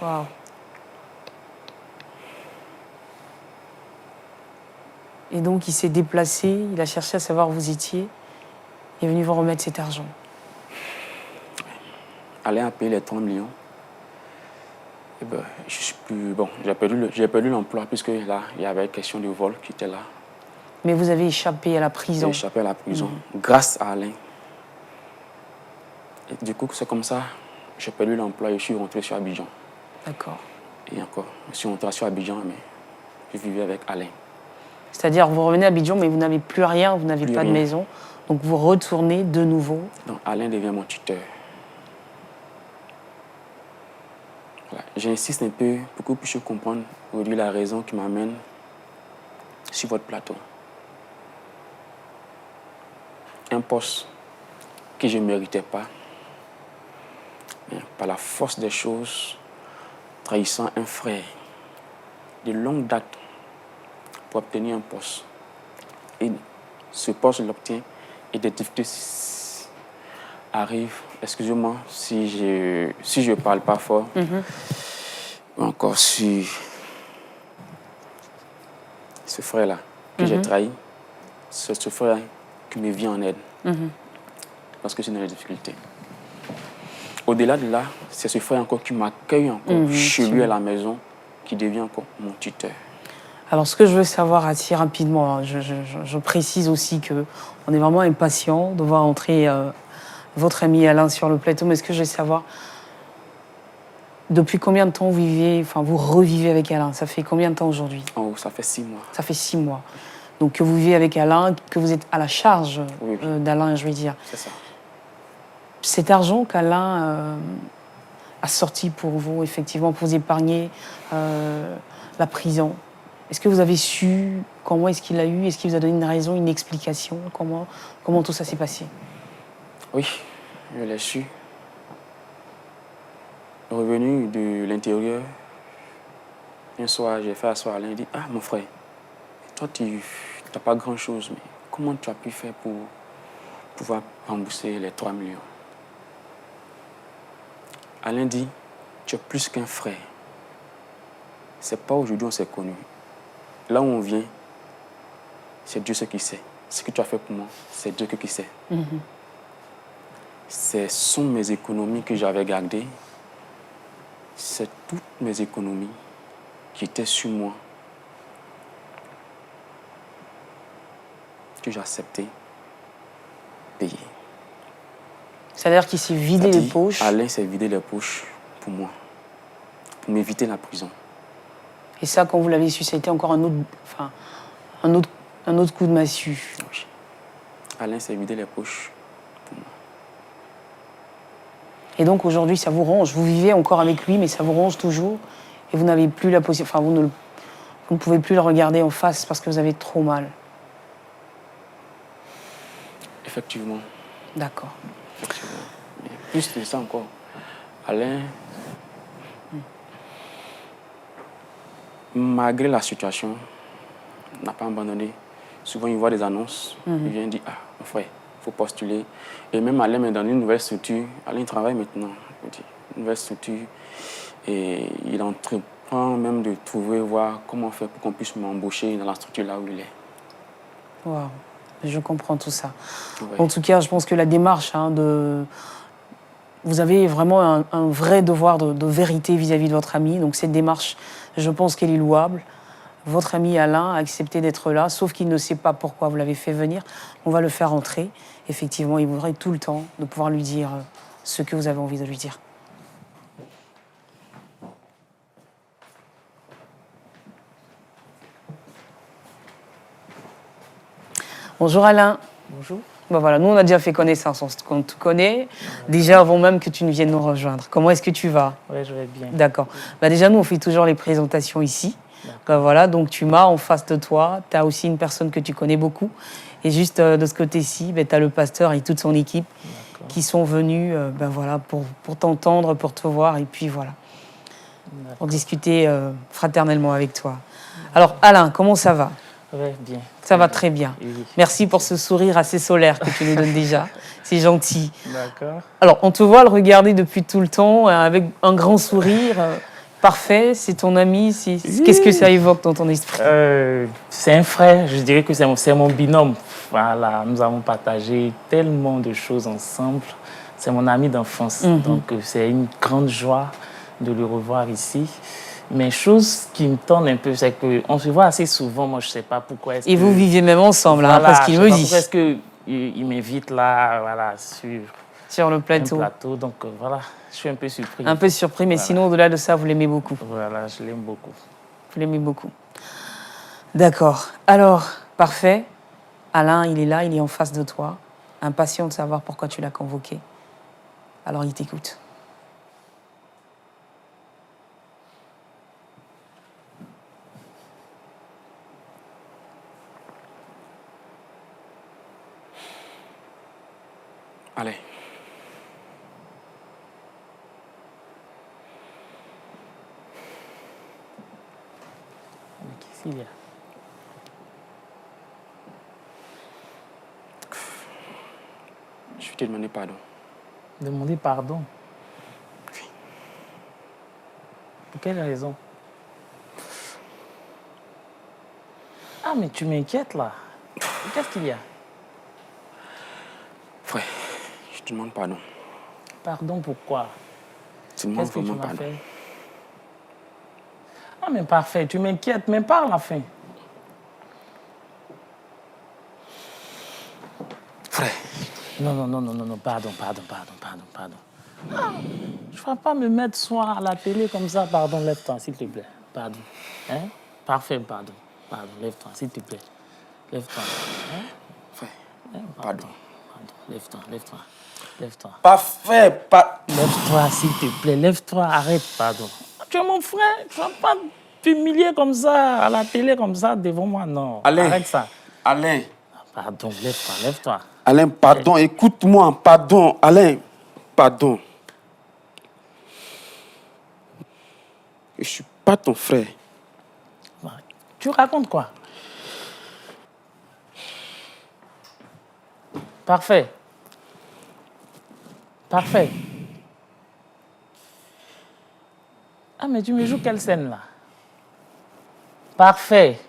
Wow. Et donc, il s'est déplacé, il a cherché à savoir où vous étiez, il est venu vous remettre cet argent. Alain a payé les 3 millions. Et ben, je suis plus... Bon, j'ai perdu l'emploi puisque là, il y avait une question de vol qui était là. Mais vous avez échappé à la prison. J'ai échappé à la prison grâce à Alain. Et du coup, c'est comme ça, j'ai perdu l'emploi et je suis rentré sur Abidjan. D'accord. Et encore, je suis rentré sur Abidjan, mais je vivais avec Alain. C'est-à-dire, vous revenez à Abidjan, mais vous n'avez plus rien, vous n'avez pas de maison. Donc, vous retournez de nouveau. Donc, Alain devient mon tuteur. Voilà. J'insiste un peu pour que vous puissiez comprendre aujourd'hui la raison qui m'amène sur votre plateau. Un poste que je ne méritais pas. Mais par la force des choses, trahissant un frère de longue date pour obtenir un poste. Et ce poste, je l'obtiens et des difficultés arrivent. Excusez-moi si je parle pas fort. Ou encore si ce frère-là que j'ai trahi, c'est ce frère qui me vient en aide. Parce que c'est dans les difficultés. Au-delà de là, c'est ce frère encore qui m'accueille encore chez lui à la maison, qui devient encore mon tuteur. Alors, ce que je veux savoir assez rapidement, hein, je précise aussi qu'on est vraiment impatient de voir entrer votre ami Alain sur le plateau, mais ce que je veux savoir, depuis combien de temps vous revivez avec Alain? Ça fait combien de temps aujourd'hui? Oh, ça fait 6 mois. Ça fait 6 mois. Donc, que vous vivez avec Alain, que vous êtes à la charge Oui. d'Alain, je veux dire. C'est ça. Cet argent qu'Alain a sorti pour vous, effectivement, pour vous épargner la prison, est-ce que vous avez su comment est-ce qu'il l'a eu? Est-ce qu'il vous a donné une raison, une explication? Comment tout ça s'est passé? Oui, je l'ai su. Revenu de l'intérieur, un soir, j'ai fait asseoir Alain et dit « Ah, mon frère, toi, tu n'as pas grand-chose, mais comment tu as pu faire pour pouvoir rembourser les 3 millions ?» Alain dit « Tu es plus qu'un frère. C'est pas aujourd'hui on s'est connus. Là où on vient, c'est Dieu ce qui sait. Ce que tu as fait pour moi, c'est Dieu qui sait. Ce sont mes économies que j'avais gardées. C'est toutes mes économies qui étaient sur moi que j'ai accepté payer. C'est-à-dire qu'il s'est vidé les poches. Alain s'est vidé les poches pour moi, pour m'éviter la prison. Et ça, quand vous l'avez su, ça a été encore un autre coup de massue. Oui. Alain s'est vidé les poches pour moi. Et donc aujourd'hui, ça vous ronge. Vous vivez encore avec lui, mais ça vous ronge toujours. Et vous n'avez plus la possibilité. Enfin, vous ne pouvez plus le regarder en face parce que vous avez trop mal. Effectivement. D'accord. Effectivement. Mais plus de ça encore. Alain, malgré la situation, n'a pas abandonné. Souvent, il voit des annonces, il vient dire « Ah, mon frère, il faut postuler. » Et même Alain m'a donné une nouvelle structure. Alain travaille maintenant, je dis, une nouvelle structure. Et il entreprend même de trouver, voir comment faire pour qu'on puisse m'embaucher dans la structure là où il est. Waouh, je comprends tout ça. Ouais. En tout cas, je pense que la démarche vous avez vraiment un vrai devoir de vérité vis-à-vis de votre ami. Donc cette démarche, je pense qu'elle est louable. Votre ami Alain a accepté d'être là, sauf qu'il ne sait pas pourquoi vous l'avez fait venir. On va le faire entrer. Effectivement, il voudrait tout le temps de pouvoir lui dire ce que vous avez envie de lui dire. Bonjour Alain. Bonjour. Ben voilà, nous on a déjà fait connaissance, on te connaît, déjà avant même que tu ne viennes nous rejoindre. Comment est-ce que tu vas? Oui, je vais bien. D'accord. Ben déjà, nous on fait toujours les présentations ici. Ben voilà, donc tu m'as en face de toi, tu as aussi une personne que tu connais beaucoup. Et juste de ce côté-ci, ben, tu as le pasteur et toute son équipe qui sont venus ben voilà, pour t'entendre, pour te voir, et puis voilà, pour discuter fraternellement avec toi. Alors Alain, comment ça va? Oui, bien. Ça va très bien. Oui. Merci pour ce sourire assez solaire que tu nous donnes déjà. C'est gentil. D'accord. Alors, on te voit le regarder depuis tout le temps avec un grand sourire. Parfait, c'est ton ami. Qu'est-ce que ça évoque dans ton esprit? C'est un frère, je dirais que c'est mon binôme. Voilà, nous avons partagé tellement de choses ensemble. C'est mon ami d'enfance. Donc, c'est une grande joie de le revoir ici. Mais chose qui me tente un peu, c'est qu'on se voit assez souvent. Moi, je ne sais pas pourquoi. Et vous vivez même ensemble, voilà, hein, parce qu'il me dit. Pourquoi est-ce qu'il m'invite là, voilà, sur le plateau. Un plateau. Donc voilà, je suis un peu surpris. Un peu surpris, mais voilà. Sinon, au-delà de ça, vous l'aimez beaucoup. Voilà, je l'aime beaucoup. Vous l'aimez beaucoup. D'accord. Alors, parfait. Alain, il est là, il est en face de toi, impatient de savoir pourquoi tu l'as convoqué. Alors, il t'écoute. Allez. Qu'est-ce qu'il y a? Je vais te demander pardon. Demander pardon. Oui. Pour quelle raison? Ah, mais tu m'inquiètes là. Qu'est-ce qu'il y a? Frère, je te demande pardon. Pardon, pourquoi? Je te demande Qu'est-ce que tu vraiment m'as pardon. fait? Ah, mais parfait, tu m'inquiètes, mais parle enfin. Frère, Non, pardon. Ah, je ne vais pas me mettre soir à la télé comme ça. Pardon, lève-toi, s'il te plaît. Pardon. Hein? Parfait, pardon. Pardon, lève-toi, s'il te plaît. Lève-toi. Hein? frère, Hein? pardon. Lève-toi. Parfait, pas... Lève-toi, s'il te plaît. Lève-toi, arrête, pardon. Tu es mon frère, tu ne vas pas t'humilier comme ça, à la télé comme ça, devant moi. Non, Alain, arrête ça. Alain, Pardon, lève-toi. Alain, pardon, écoute-moi, pardon, Alain, pardon. Je ne suis pas ton frère. Tu racontes quoi? Parfait. Ah, mais tu me joues quelle scène là? Parfait.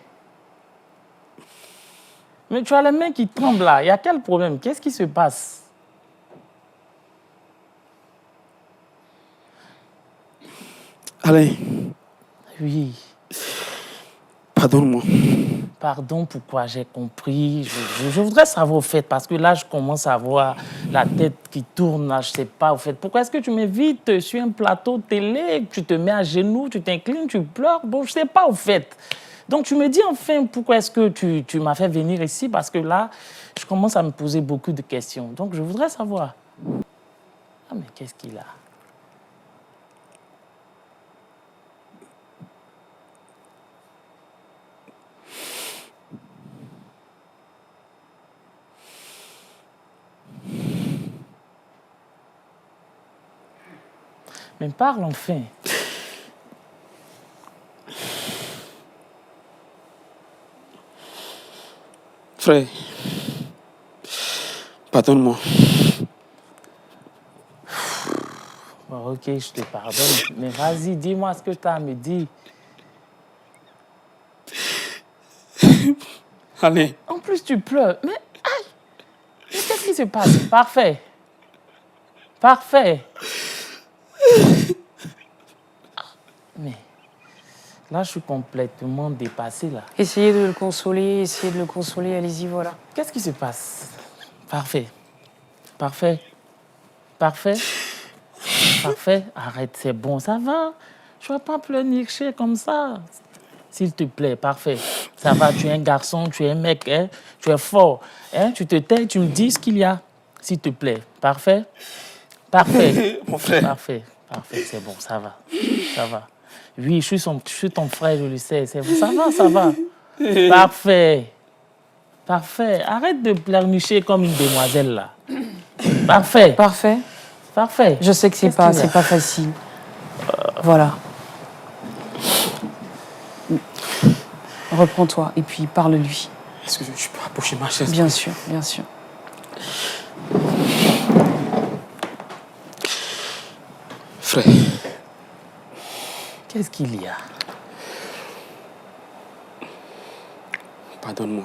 Mais tu as les mains qui tremblent là. Il y a quel problème? Qu'est-ce qui se passe? Alain, Oui. pardonne-moi. Pardon, pourquoi j'ai compris. Je voudrais savoir au fait, parce que là, je commence à avoir la tête qui tourne, là, je ne sais pas au fait. Pourquoi est-ce que tu m'invites sur un plateau télé, tu te mets à genoux, tu t'inclines, tu pleures? Bon, je ne sais pas au fait. Donc, tu me dis enfin pourquoi est-ce que tu m'as fait venir ici, parce que là, je commence à me poser beaucoup de questions. Donc, je voudrais savoir. Ah, mais qu'est-ce qu'il a? Mais parle enfin. Frère, pardonne-moi. Bon, ok, je te pardonne. Mais vas-y, dis-moi ce que tu as à me dire. Allez. En plus, tu pleures. Mais, aïe! Mais qu'est-ce qui se passe? Parfait. Mais là, je suis complètement dépassé, là. Essayez de le consoler, allez-y, voilà. Qu'est-ce qui se passe? Parfait. Arrête, c'est bon, ça va. Je ne vais pas pleurnicher comme ça. S'il te plaît, parfait. Ça va, tu es un garçon, tu es un mec, hein? Tu es fort. Hein? Tu te tais, tu me dis ce qu'il y a. S'il te plaît, parfait. Mon frère. Parfait, c'est bon, ça va. Oui, je suis ton frère, je le sais. Ça va. Parfait. Arrête de pleurnicher comme une demoiselle, là. Parfait. Je sais que c'est pas facile. Voilà. Reprends-toi et puis parle-lui. Est-ce que je peux approcher ma chaise? Bien sûr. Frère. Qu'est-ce qu'il y a? Pardonne-moi.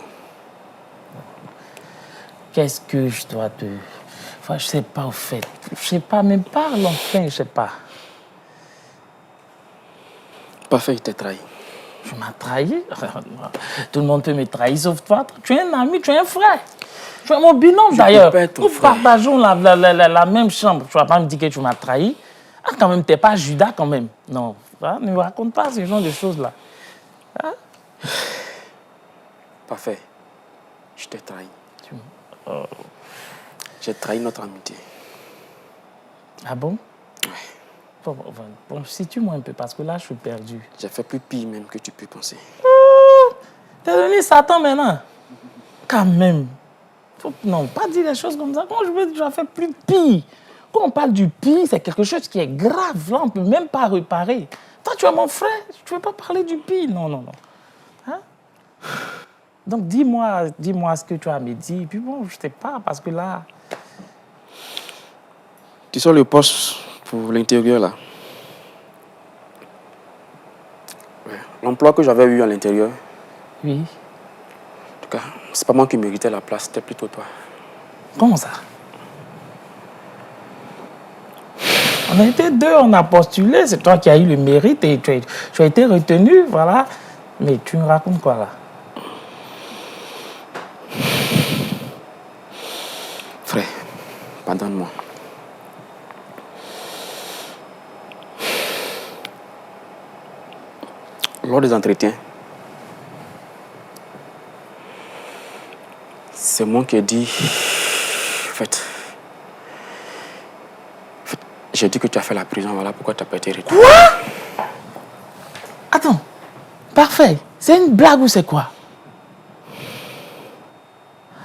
Qu'est-ce que je dois te... Enfin, je sais pas, au fait. Je sais pas, mais parle enfin, je sais pas. Parfait, il t'a trahi. Tu m'as trahi? Tout le monde peut me trahir, sauf toi. Tu es un ami, tu es un frère. Tu es mon binôme, d'ailleurs. Nous partageons la même chambre. Tu vas pas me dire que tu m'as trahi. Ah, quand même, t'es pas Judas, quand même. Non, ne me raconte pas ce genre de choses-là. Hein? Parfait. Je t'ai trahi. J'ai trahi notre amitié. Ah bon? Ouais. Bon, situe-moi un peu, parce que là, je suis perdu. J'ai fait plus pire même que tu peux penser. T'es devenu Satan maintenant? Quand même. Non, pas dire des choses comme ça. Quand je veux dire, fait plus pire. Quand on parle du pire, c'est quelque chose qui est grave. Là, on ne peut même pas réparer. Toi, tu es mon frère, tu ne veux pas parler du pire. Non, non, non. Hein? Donc, dis-moi ce que tu as à me dire. Puis bon, je ne sais pas, parce que là... Tu sors le poste pour l'intérieur, là. Ouais. L'emploi que j'avais eu à l'intérieur, Oui. en tout cas, c'est pas moi qui méritais la place, c'était plutôt toi. Comment ça? On a été deux, on a postulé, c'est toi qui as eu le mérite et tu as été retenu, voilà. Mais tu me racontes quoi là? Frère, pardonne-moi. Lors des entretiens, c'est moi qui ai dit... En fait, j'ai dit que tu as fait la prison, voilà pourquoi tu n'as pas été retenu. Quoi? Attends, parfait. C'est une blague ou c'est quoi?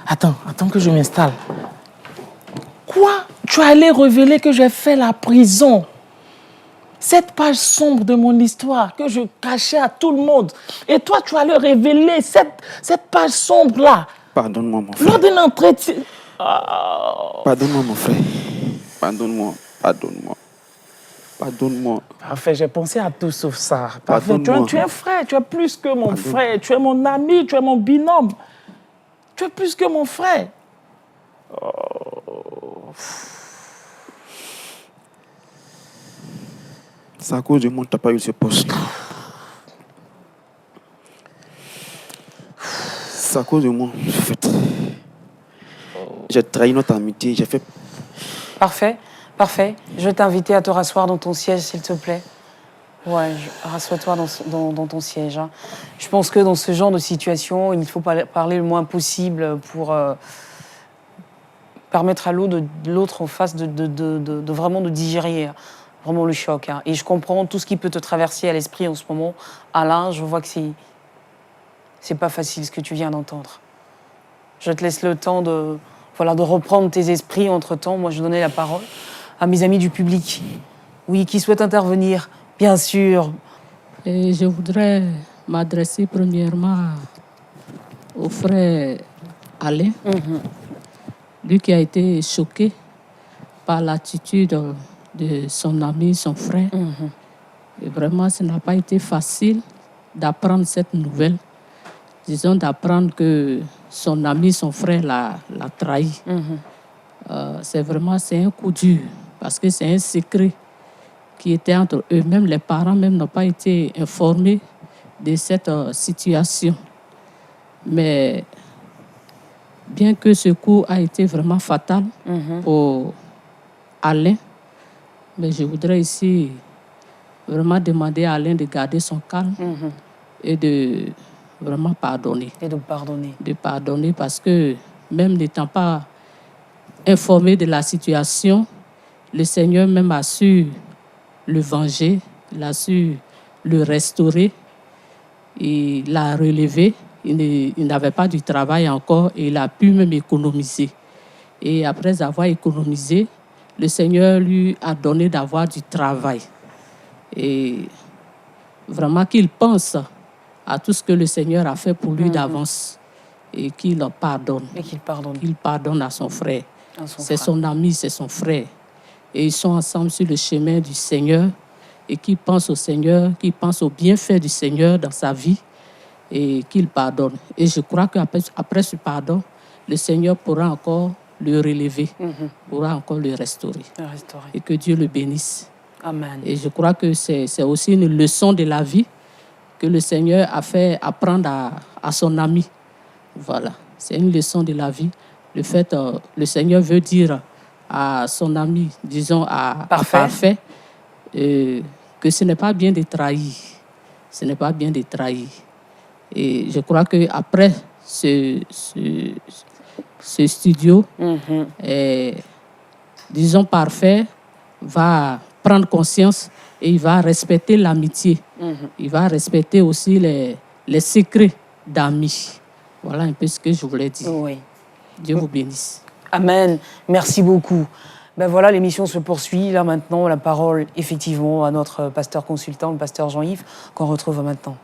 Attends que je m'installe. Quoi? Tu allais révéler que j'ai fait la prison? Cette page sombre de mon histoire que je cachais à tout le monde. Et toi, tu allais révéler cette page sombre-là. Pardonne-moi, mon frère. Lors d'un entretien... Pardonne-moi, mon frère. Pardonne-moi. Parfait, j'ai pensé à tout sauf ça. Parfait, Pardonne-moi. tu es un frère, tu es plus que mon frère, tu es mon ami, tu es mon binôme. Tu es plus que mon frère. C'est à cause de moi que tu n'as pas eu ce poste. C'est à cause de moi, en fait. J'ai trahi notre amitié, j'ai fait... Parfait. Je vais t'inviter à te rasseoir dans ton siège, s'il te plaît. Ouais, rassois-toi dans ton siège. Hein. Je pense que dans ce genre de situation, il faut parler le moins possible pour permettre à l'autre en face de vraiment de digérer vraiment le choc. Hein. Et je comprends tout ce qui peut te traverser à l'esprit en ce moment. Alain, je vois que c'est pas facile ce que tu viens d'entendre. Je te laisse le temps de reprendre tes esprits entre-temps. Moi, je donnais la parole à mes amis du public. Oui, qui souhaitent intervenir, bien sûr. Et je voudrais m'adresser premièrement au frère Alain, lui qui a été choqué par l'attitude de son ami, son frère. Et vraiment, ce n'a pas été facile d'apprendre cette nouvelle. Disons, d'apprendre que son ami, son frère l'a trahi. C'est un coup dur, parce que c'est un secret qui était entre eux. Même les parents même n'ont pas été informés de cette situation. Mais bien que ce coup a été vraiment fatal pour Alain, mais je voudrais ici vraiment demander à Alain de garder son calme et de vraiment pardonner. Et de pardonner. De pardonner parce que même n'étant pas informé de la situation, le Seigneur même a su le venger, il a su le restaurer, il l'a relevé, il n'avait pas du travail encore et il a pu même économiser. Et après avoir économisé, le Seigneur lui a donné d'avoir du travail. Et vraiment qu'il pense à tout ce que le Seigneur a fait pour lui d'avance et qu'il pardonne. Et qu'il pardonne. Qu'il pardonne à son frère. C'est son ami, c'est son frère. Et ils sont ensemble sur le chemin du Seigneur et qu'il pense au Seigneur, qu'il pense au bienfait du Seigneur dans sa vie et qu'il pardonne. Et je crois qu'après ce pardon, le Seigneur pourra encore le relever, pourra encore le restaurer. Et que Dieu le bénisse. Amen. Et je crois que c'est aussi une leçon de la vie que le Seigneur a fait apprendre à son ami. Voilà, c'est une leçon de la vie. Le fait, le Seigneur veut dire à son ami, disons à Parfait, que ce n'est pas bien de trahir. Ce n'est pas bien de trahir. Et je crois qu'après ce studio, disons Parfait, va prendre conscience et il va respecter l'amitié. Il va respecter aussi les secrets d'amis. Voilà un peu ce que je voulais dire. Oui. Dieu vous bénisse. Amen. Merci beaucoup. Ben voilà, l'émission se poursuit. Là maintenant, la parole effectivement à notre pasteur consultant, le pasteur Jean-Yves, qu'on retrouve maintenant.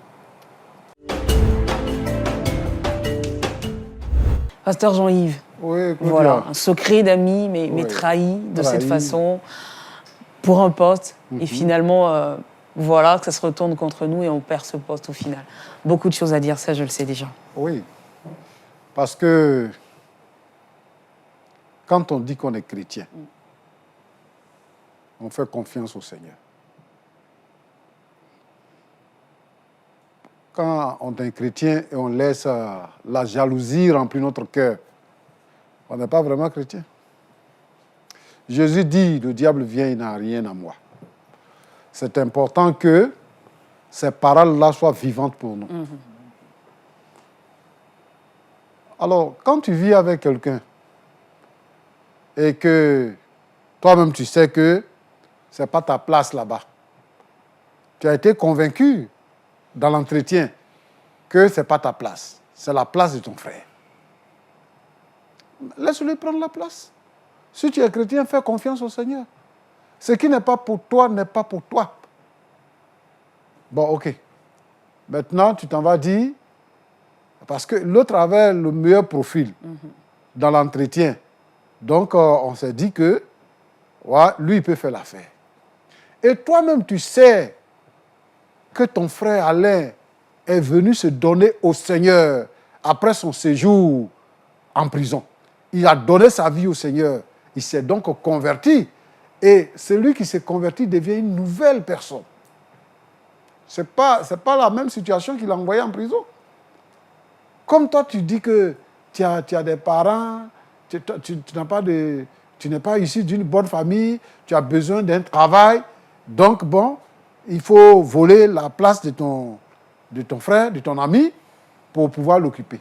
Pasteur Jean-Yves, Oui, Claudia. voilà, un secret d'amis, mais Oui. trahi de Trahi. cette façon pour un poste. Et finalement, voilà, que ça se retourne contre nous et on perd ce poste au final. Beaucoup de choses à dire, ça je le sais déjà. Oui. Parce que quand on dit qu'on est chrétien, on fait confiance au Seigneur. Quand on est chrétien et on laisse la jalousie remplir notre cœur, on n'est pas vraiment chrétien. Jésus dit, le diable vient, il n'a rien à moi. C'est important que ces paroles-là soient vivantes pour nous. Alors, quand tu vis avec quelqu'un et que toi-même tu sais que ce n'est pas ta place là-bas, tu as été convaincu dans l'entretien que ce n'est pas ta place, c'est la place de ton frère. Laisse-lui prendre la place. Si tu es chrétien, fais confiance au Seigneur. Ce qui n'est pas pour toi n'est pas pour toi. Bon, ok. Maintenant, tu t'en vas dire, parce que l'autre avait le meilleur profil dans l'entretien. Donc, on s'est dit que ouais, lui, il peut faire l'affaire. Et toi-même, tu sais que ton frère Alain est venu se donner au Seigneur après son séjour en prison. Il a donné sa vie au Seigneur. Il s'est donc converti. Et celui qui s'est converti devient une nouvelle personne. Ce n'est pas la même situation qu'il a envoyé en prison. Comme toi, tu dis que tu as des parents, tu n'es pas issu d'une bonne famille, tu as besoin d'un travail. Donc, bon, il faut voler la place de ton frère, de ton ami, pour pouvoir l'occuper.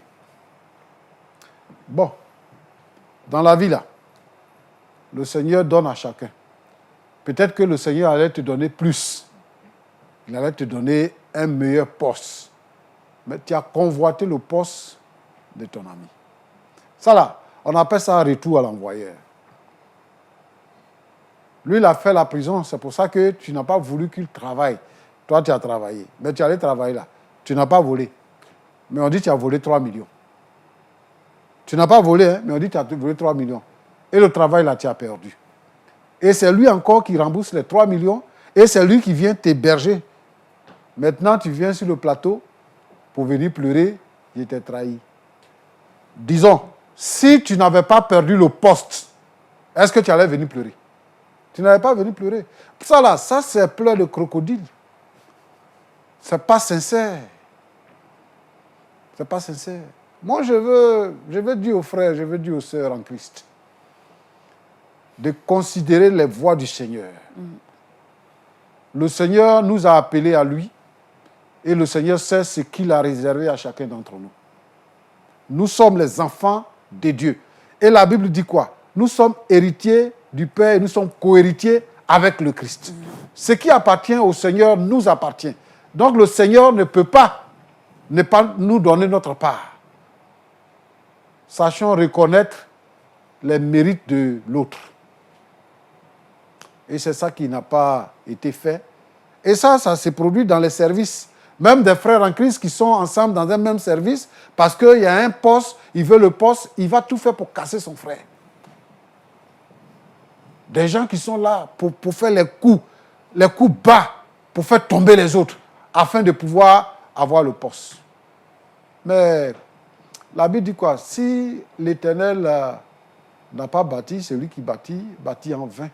Bon, dans la vie là, le Seigneur donne à chacun. Peut-être que le Seigneur allait te donner plus. Il allait te donner un meilleur poste. Mais tu as convoité le poste de ton ami. Ça là, on appelle ça un retour à l'envoyeur. Lui, il a fait la prison, c'est pour ça que tu n'as pas voulu qu'il travaille. Toi, tu as travaillé. Mais tu allais travailler là. Tu n'as pas volé. Mais on dit que tu as volé 3 millions. Tu n'as pas volé, hein, mais on dit que tu as volé 3 millions. Et le travail là, tu as perdu. Et c'est lui encore qui rembourse les 3 millions. Et c'est lui qui vient t'héberger. Maintenant, tu viens sur le plateau pour venir pleurer. Il t'ai trahi. Disons, si tu n'avais pas perdu le poste, est-ce que tu allais venir pleurer? Tu n'allais pas venir pleurer. Ça là, ça c'est pleurs de crocodile. C'est pas sincère. C'est pas sincère. Moi, je veux dire aux frères, je veux dire aux sœurs en Christ, de considérer les voies du Seigneur. Le Seigneur nous a appelés à lui et le Seigneur sait ce qu'il a réservé à chacun d'entre nous. Nous sommes les enfants de Dieu. Et la Bible dit quoi? Nous sommes héritiers du Père et nous sommes co-héritiers avec le Christ. Ce qui appartient au Seigneur nous appartient. Donc le Seigneur ne peut pas ne pas nous donner notre part. Sachons reconnaître les mérites de l'autre. Et c'est ça qui n'a pas été fait. Et ça se produit dans les services. Même des frères en Christ qui sont ensemble dans un même service, parce qu'il y a un poste, il veut le poste, il va tout faire pour casser son frère. Des gens qui sont là pour faire les coups bas, pour faire tomber les autres, afin de pouvoir avoir le poste. Mais la Bible dit quoi? Si l'Éternel n'a pas bâti, celui qui bâtit en vain.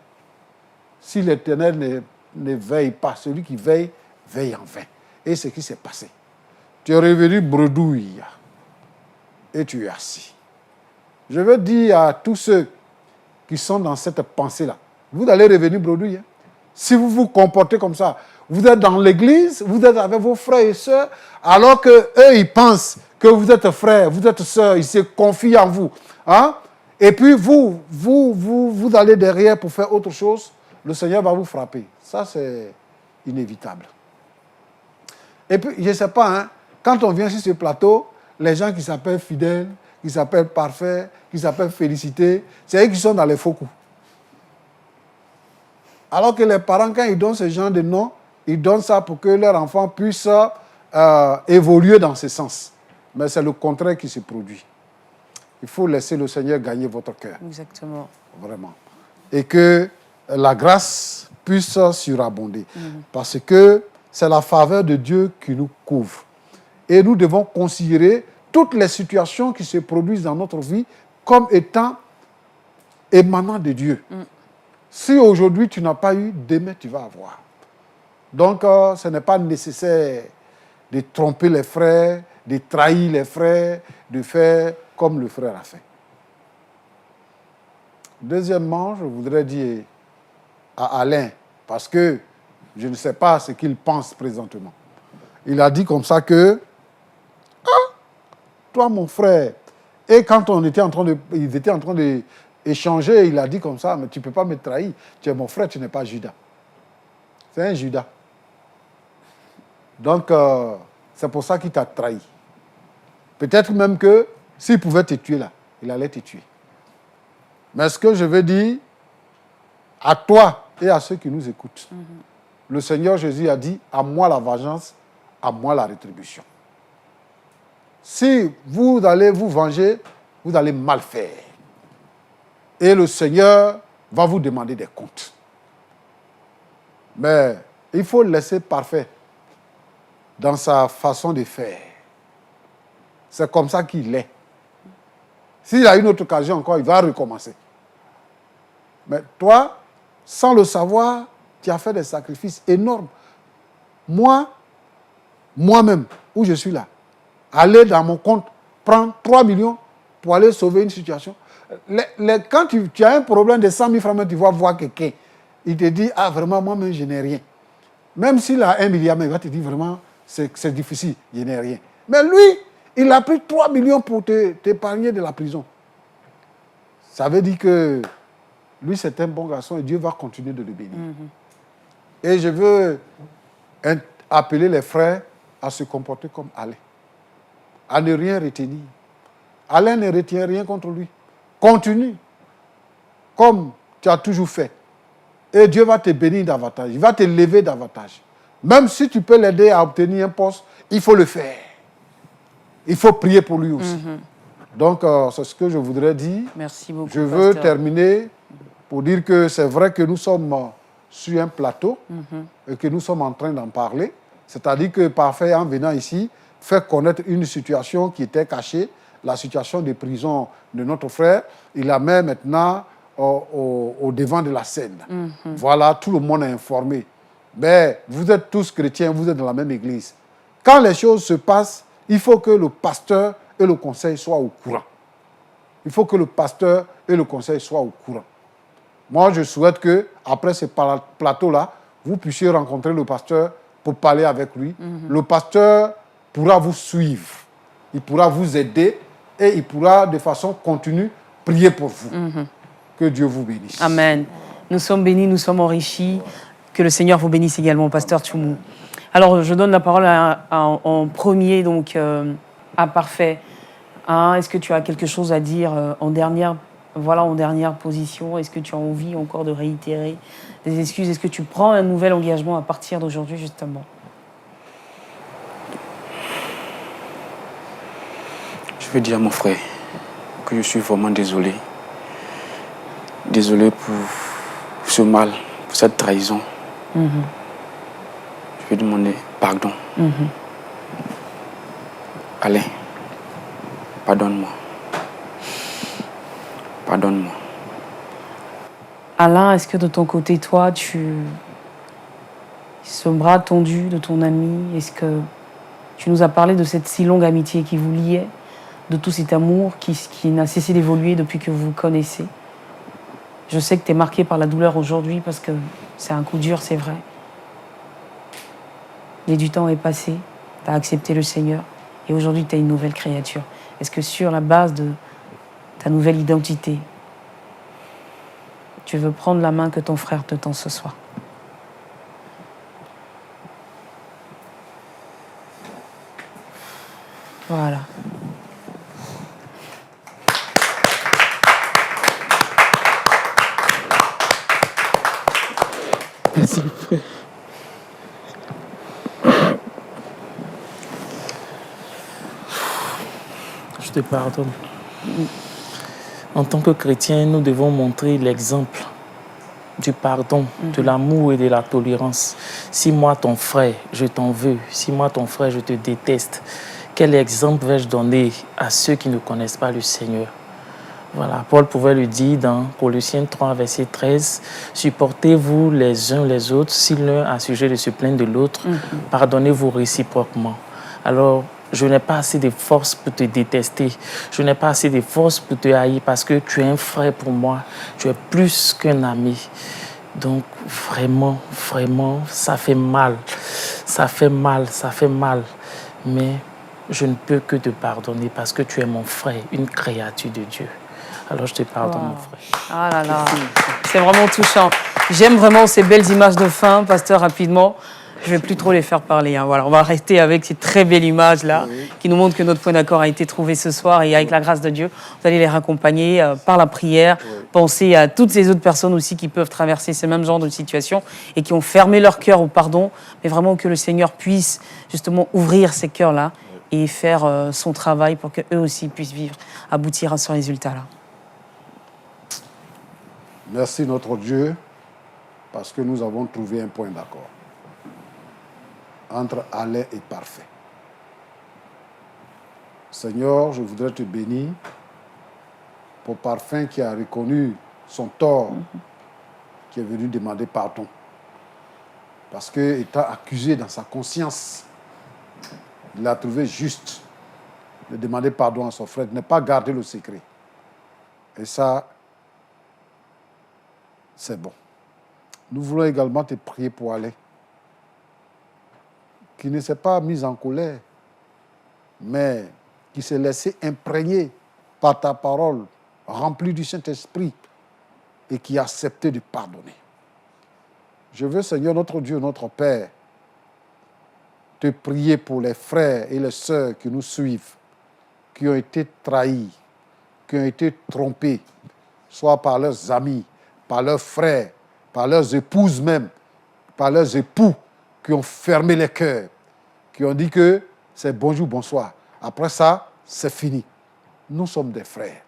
Si l'Éternel ne veille pas, celui qui veille, veille en vain. Et ce qui s'est passé. Tu es revenu bredouille et tu es assis. Je veux dire à tous ceux qui sont dans cette pensée-là, vous allez revenir bredouille. Hein? Si vous vous comportez comme ça, vous êtes dans l'église, vous êtes avec vos frères et sœurs, alors qu'eux, ils pensent que vous êtes frères, vous êtes sœurs, ils se confient en vous. Hein? Et puis vous allez derrière pour faire autre chose, le Seigneur va vous frapper. Ça, c'est inévitable. Et puis, je ne sais pas, hein, quand on vient sur ce plateau, les gens qui s'appellent fidèles, qui s'appelle Parfait, qui s'appelle Félicité, c'est eux qui sont dans les faux coups. Alors que les parents, quand ils donnent ce genre de nom, ils donnent ça pour que leur enfant puisse évoluer dans ce sens. Mais c'est le contraire qui se produit. Il faut laisser le Seigneur gagner votre cœur. Exactement. Vraiment. Et que la grâce puisse surabonder. Parce que c'est la faveur de Dieu qui nous couvre. Et nous devons considérer toutes les situations qui se produisent dans notre vie comme étant émanant de Dieu. Si aujourd'hui tu n'as pas eu, demain tu vas avoir. Donc ce n'est pas nécessaire de tromper les frères, de trahir les frères, de faire comme le frère a fait. Deuxièmement, je voudrais dire à Alain, parce que je ne sais pas ce qu'il pense présentement. Il a dit comme ça que, toi mon frère, et quand ils étaient en train d'échanger, il a dit comme ça, mais tu ne peux pas me trahir, tu es mon frère, tu n'es pas Judas. C'est un Judas. Donc, c'est pour ça qu'il t'a trahi. Peut-être même que s'il pouvait te tuer là, il allait te tuer. Mais ce que je veux dire à toi et à ceux qui nous écoutent, le Seigneur Jésus a dit, à moi la vengeance, à moi la rétribution. Si vous allez vous venger, vous allez mal faire. Et le Seigneur va vous demander des comptes. Mais il faut le laisser parfait dans sa façon de faire. C'est comme ça qu'il est. S'il a une autre occasion encore, il va recommencer. Mais toi, sans le savoir, tu as fait des sacrifices énormes. Moi-même, où je suis là, aller dans mon compte, prendre 3 millions pour aller sauver une situation. Quand tu as un problème de 100 000 francs, tu vas voir quelqu'un. Il te dit, ah vraiment, moi-même, je n'ai rien. Même s'il a 1 milliard, il va te dire, vraiment, c'est difficile, je n'ai rien. Mais lui, il a pris 3 millions pour t'épargner de la prison. Ça veut dire que lui, c'est un bon garçon et Dieu va continuer de le bénir. Et je veux appeler les frères à se comporter comme Alain. À ne rien retenir. Alain ne retient rien contre lui. Continue comme tu as toujours fait. Et Dieu va te bénir davantage. Il va te lever davantage. Même si tu peux l'aider à obtenir un poste, il faut le faire. Il faut prier pour lui aussi. Donc, c'est ce que je voudrais dire. Merci beaucoup. Je veux pasteur. terminer pour dire que c'est vrai que nous sommes sur un plateau et que nous sommes en train d'en parler. C'est-à-dire que Parfait, en venant ici, fait connaître une situation qui était cachée, la situation de prison de notre frère. Il la met maintenant au devant de la scène. Voilà, tout le monde est informé. Mais vous êtes tous chrétiens, vous êtes dans la même église. Quand les choses se passent, il faut que le pasteur et le conseil soient au courant. Il faut que le pasteur et le conseil soient au courant. Moi, je souhaite que après ce plateau-là, vous puissiez rencontrer le pasteur pour parler avec lui. Le pasteur pourra vous suivre. Il pourra vous aider et il pourra, de façon continue, prier pour vous. Que Dieu vous bénisse. Amen. Nous sommes bénis, nous sommes enrichis. Que le Seigneur vous bénisse également, pasteur Tchoumou. Alors, je donne la parole en premier donc, à Parfait. Hein, est-ce que tu as quelque chose à dire en dernière position? Est-ce que tu as envie encore de réitérer des excuses? Est-ce que tu prends un nouvel engagement à partir d'aujourd'hui, justement? Je veux dire à mon frère que je suis vraiment désolé. Désolé pour ce mal, pour cette trahison. Je veux demander pardon. Alain, pardonne-moi. Pardonne-moi. Alain, est-ce que de ton côté, toi, ce bras tendu de ton ami, est-ce que tu nous as parlé de cette si longue amitié qui vous liait, de tout cet amour qui n'a cessé d'évoluer depuis que vous vous connaissez? Je sais que tu es marqué par la douleur aujourd'hui parce que c'est un coup dur, c'est vrai. Mais du temps est passé, tu as accepté le Seigneur et aujourd'hui tu es une nouvelle créature. Est-ce que sur la base de ta nouvelle identité, tu veux prendre la main que ton frère te tend ce soir? Voilà. Merci. Je te pardonne. En tant que chrétien, nous devons montrer l'exemple du pardon, de l'amour et de la tolérance. Si moi, ton frère, je t'en veux, si moi, ton frère, je te déteste, quel exemple vais-je donner à ceux qui ne connaissent pas le Seigneur? Voilà, Paul pouvait le dire dans Colossiens 3, verset 13, « Supportez-vous les uns les autres, si l'un a sujet de se plaindre de l'autre, pardonnez-vous réciproquement. » Alors, je n'ai pas assez de force pour te détester. Je n'ai pas assez de force pour te haïr parce que tu es un frère pour moi. Tu es plus qu'un ami. Donc, vraiment, vraiment, ça fait mal. Ça fait mal, ça fait mal. Mais je ne peux que te pardonner parce que tu es mon frère, une créature de Dieu. Alors, je te pardonne, mon frère. Ah là là, c'est vraiment touchant. J'aime vraiment ces belles images de fin, pasteur, rapidement. Je ne vais plus trop les faire parler. Hein. Voilà, on va rester avec ces très belles images-là qui nous montrent que notre point d'accord a été trouvé ce soir et avec la grâce de Dieu, vous allez les raccompagner par la prière. Pensez à toutes ces autres personnes aussi qui peuvent traverser ce même genre de situation et qui ont fermé leur cœur au pardon, mais vraiment que le Seigneur puisse justement ouvrir ces cœurs-là et faire son travail pour qu'eux aussi puissent vivre, aboutir à ce résultat-là. Merci notre Dieu parce que nous avons trouvé un point d'accord entre Alain et Parfait. Seigneur, je voudrais te bénir pour Parfait qui a reconnu son tort, qui est venu demander pardon. Parce que, étant accusé dans sa conscience, il a trouvé juste de demander pardon à son frère, de ne pas garder le secret. Et ça, c'est bon. Nous voulons également te prier pour Alain, qui ne s'est pas mis en colère, mais qui s'est laissé imprégner par ta parole, rempli du Saint-Esprit, et qui a accepté de pardonner. Je veux, Seigneur, notre Dieu, notre Père, te prier pour les frères et les sœurs qui nous suivent, qui ont été trahis, qui ont été trompés, soit par leurs amis, par leurs frères, par leurs épouses même, par leurs époux, qui ont fermé les cœurs, qui ont dit que c'est bonjour, bonsoir. Après ça, c'est fini. Nous sommes des frères.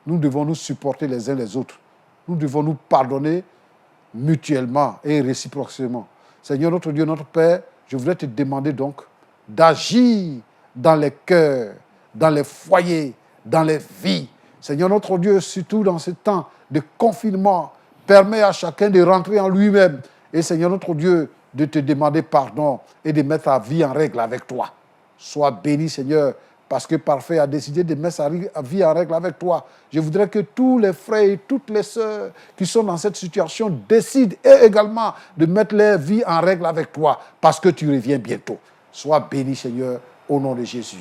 Nous devons nous supporter les uns les autres. Nous devons nous pardonner mutuellement et réciproquement. Seigneur, notre Dieu, notre Père, je voudrais te demander donc d'agir dans les cœurs, dans les foyers, dans les vies. Seigneur, notre Dieu, surtout dans ce temps de confinement, permet à chacun de rentrer en lui-même. Et Seigneur, notre Dieu, de te demander pardon et de mettre ta vie en règle avec toi. Sois béni, Seigneur, parce que Parfait a décidé de mettre sa vie en règle avec toi. Je voudrais que tous les frères et toutes les sœurs qui sont dans cette situation décident également de mettre leur vie en règle avec toi, parce que tu reviens bientôt. Sois béni, Seigneur, au nom de Jésus.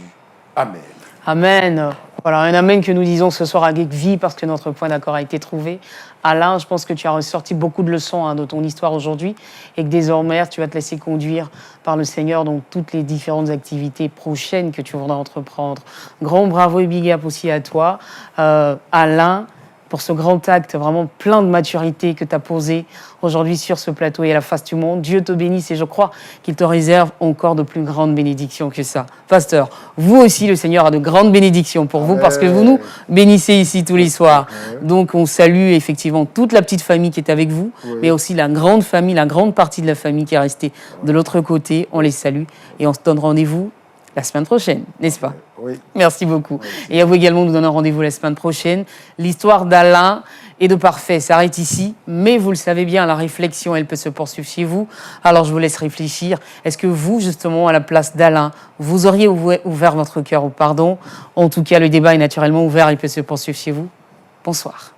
Amen. Amen. Voilà, un amen que nous disons ce soir à Geek Vie parce que notre point d'accord a été trouvé. Alain, je pense que tu as ressorti beaucoup de leçons de ton histoire aujourd'hui et que désormais, tu vas te laisser conduire par le Seigneur dans toutes les différentes activités prochaines que tu voudras entreprendre. Grand bravo et big up aussi à toi, Alain, pour ce grand acte vraiment plein de maturité que tu as posé aujourd'hui sur ce plateau et à la face du monde. Dieu te bénisse et je crois qu'il te réserve encore de plus grandes bénédictions que ça. Pasteur, vous aussi, le Seigneur a de grandes bénédictions pour vous parce que vous nous bénissez ici tous les soirs. Donc on salue effectivement toute la petite famille qui est avec vous, mais aussi la grande famille, la grande partie de la famille qui est restée de l'autre côté. On les salue et on se donne rendez-vous la semaine prochaine, n'est-ce pas? Oui. Merci beaucoup. Et à vous également, nous donnons rendez-vous la semaine prochaine. L'histoire d'Alain et de Parfait s'arrête ici, mais vous le savez bien, la réflexion, elle peut se poursuivre chez vous. Alors, je vous laisse réfléchir. Est-ce que vous, justement, à la place d'Alain, vous auriez ouvert votre cœur au pardon? En tout cas, le débat est naturellement ouvert, il peut se poursuivre chez vous. Bonsoir.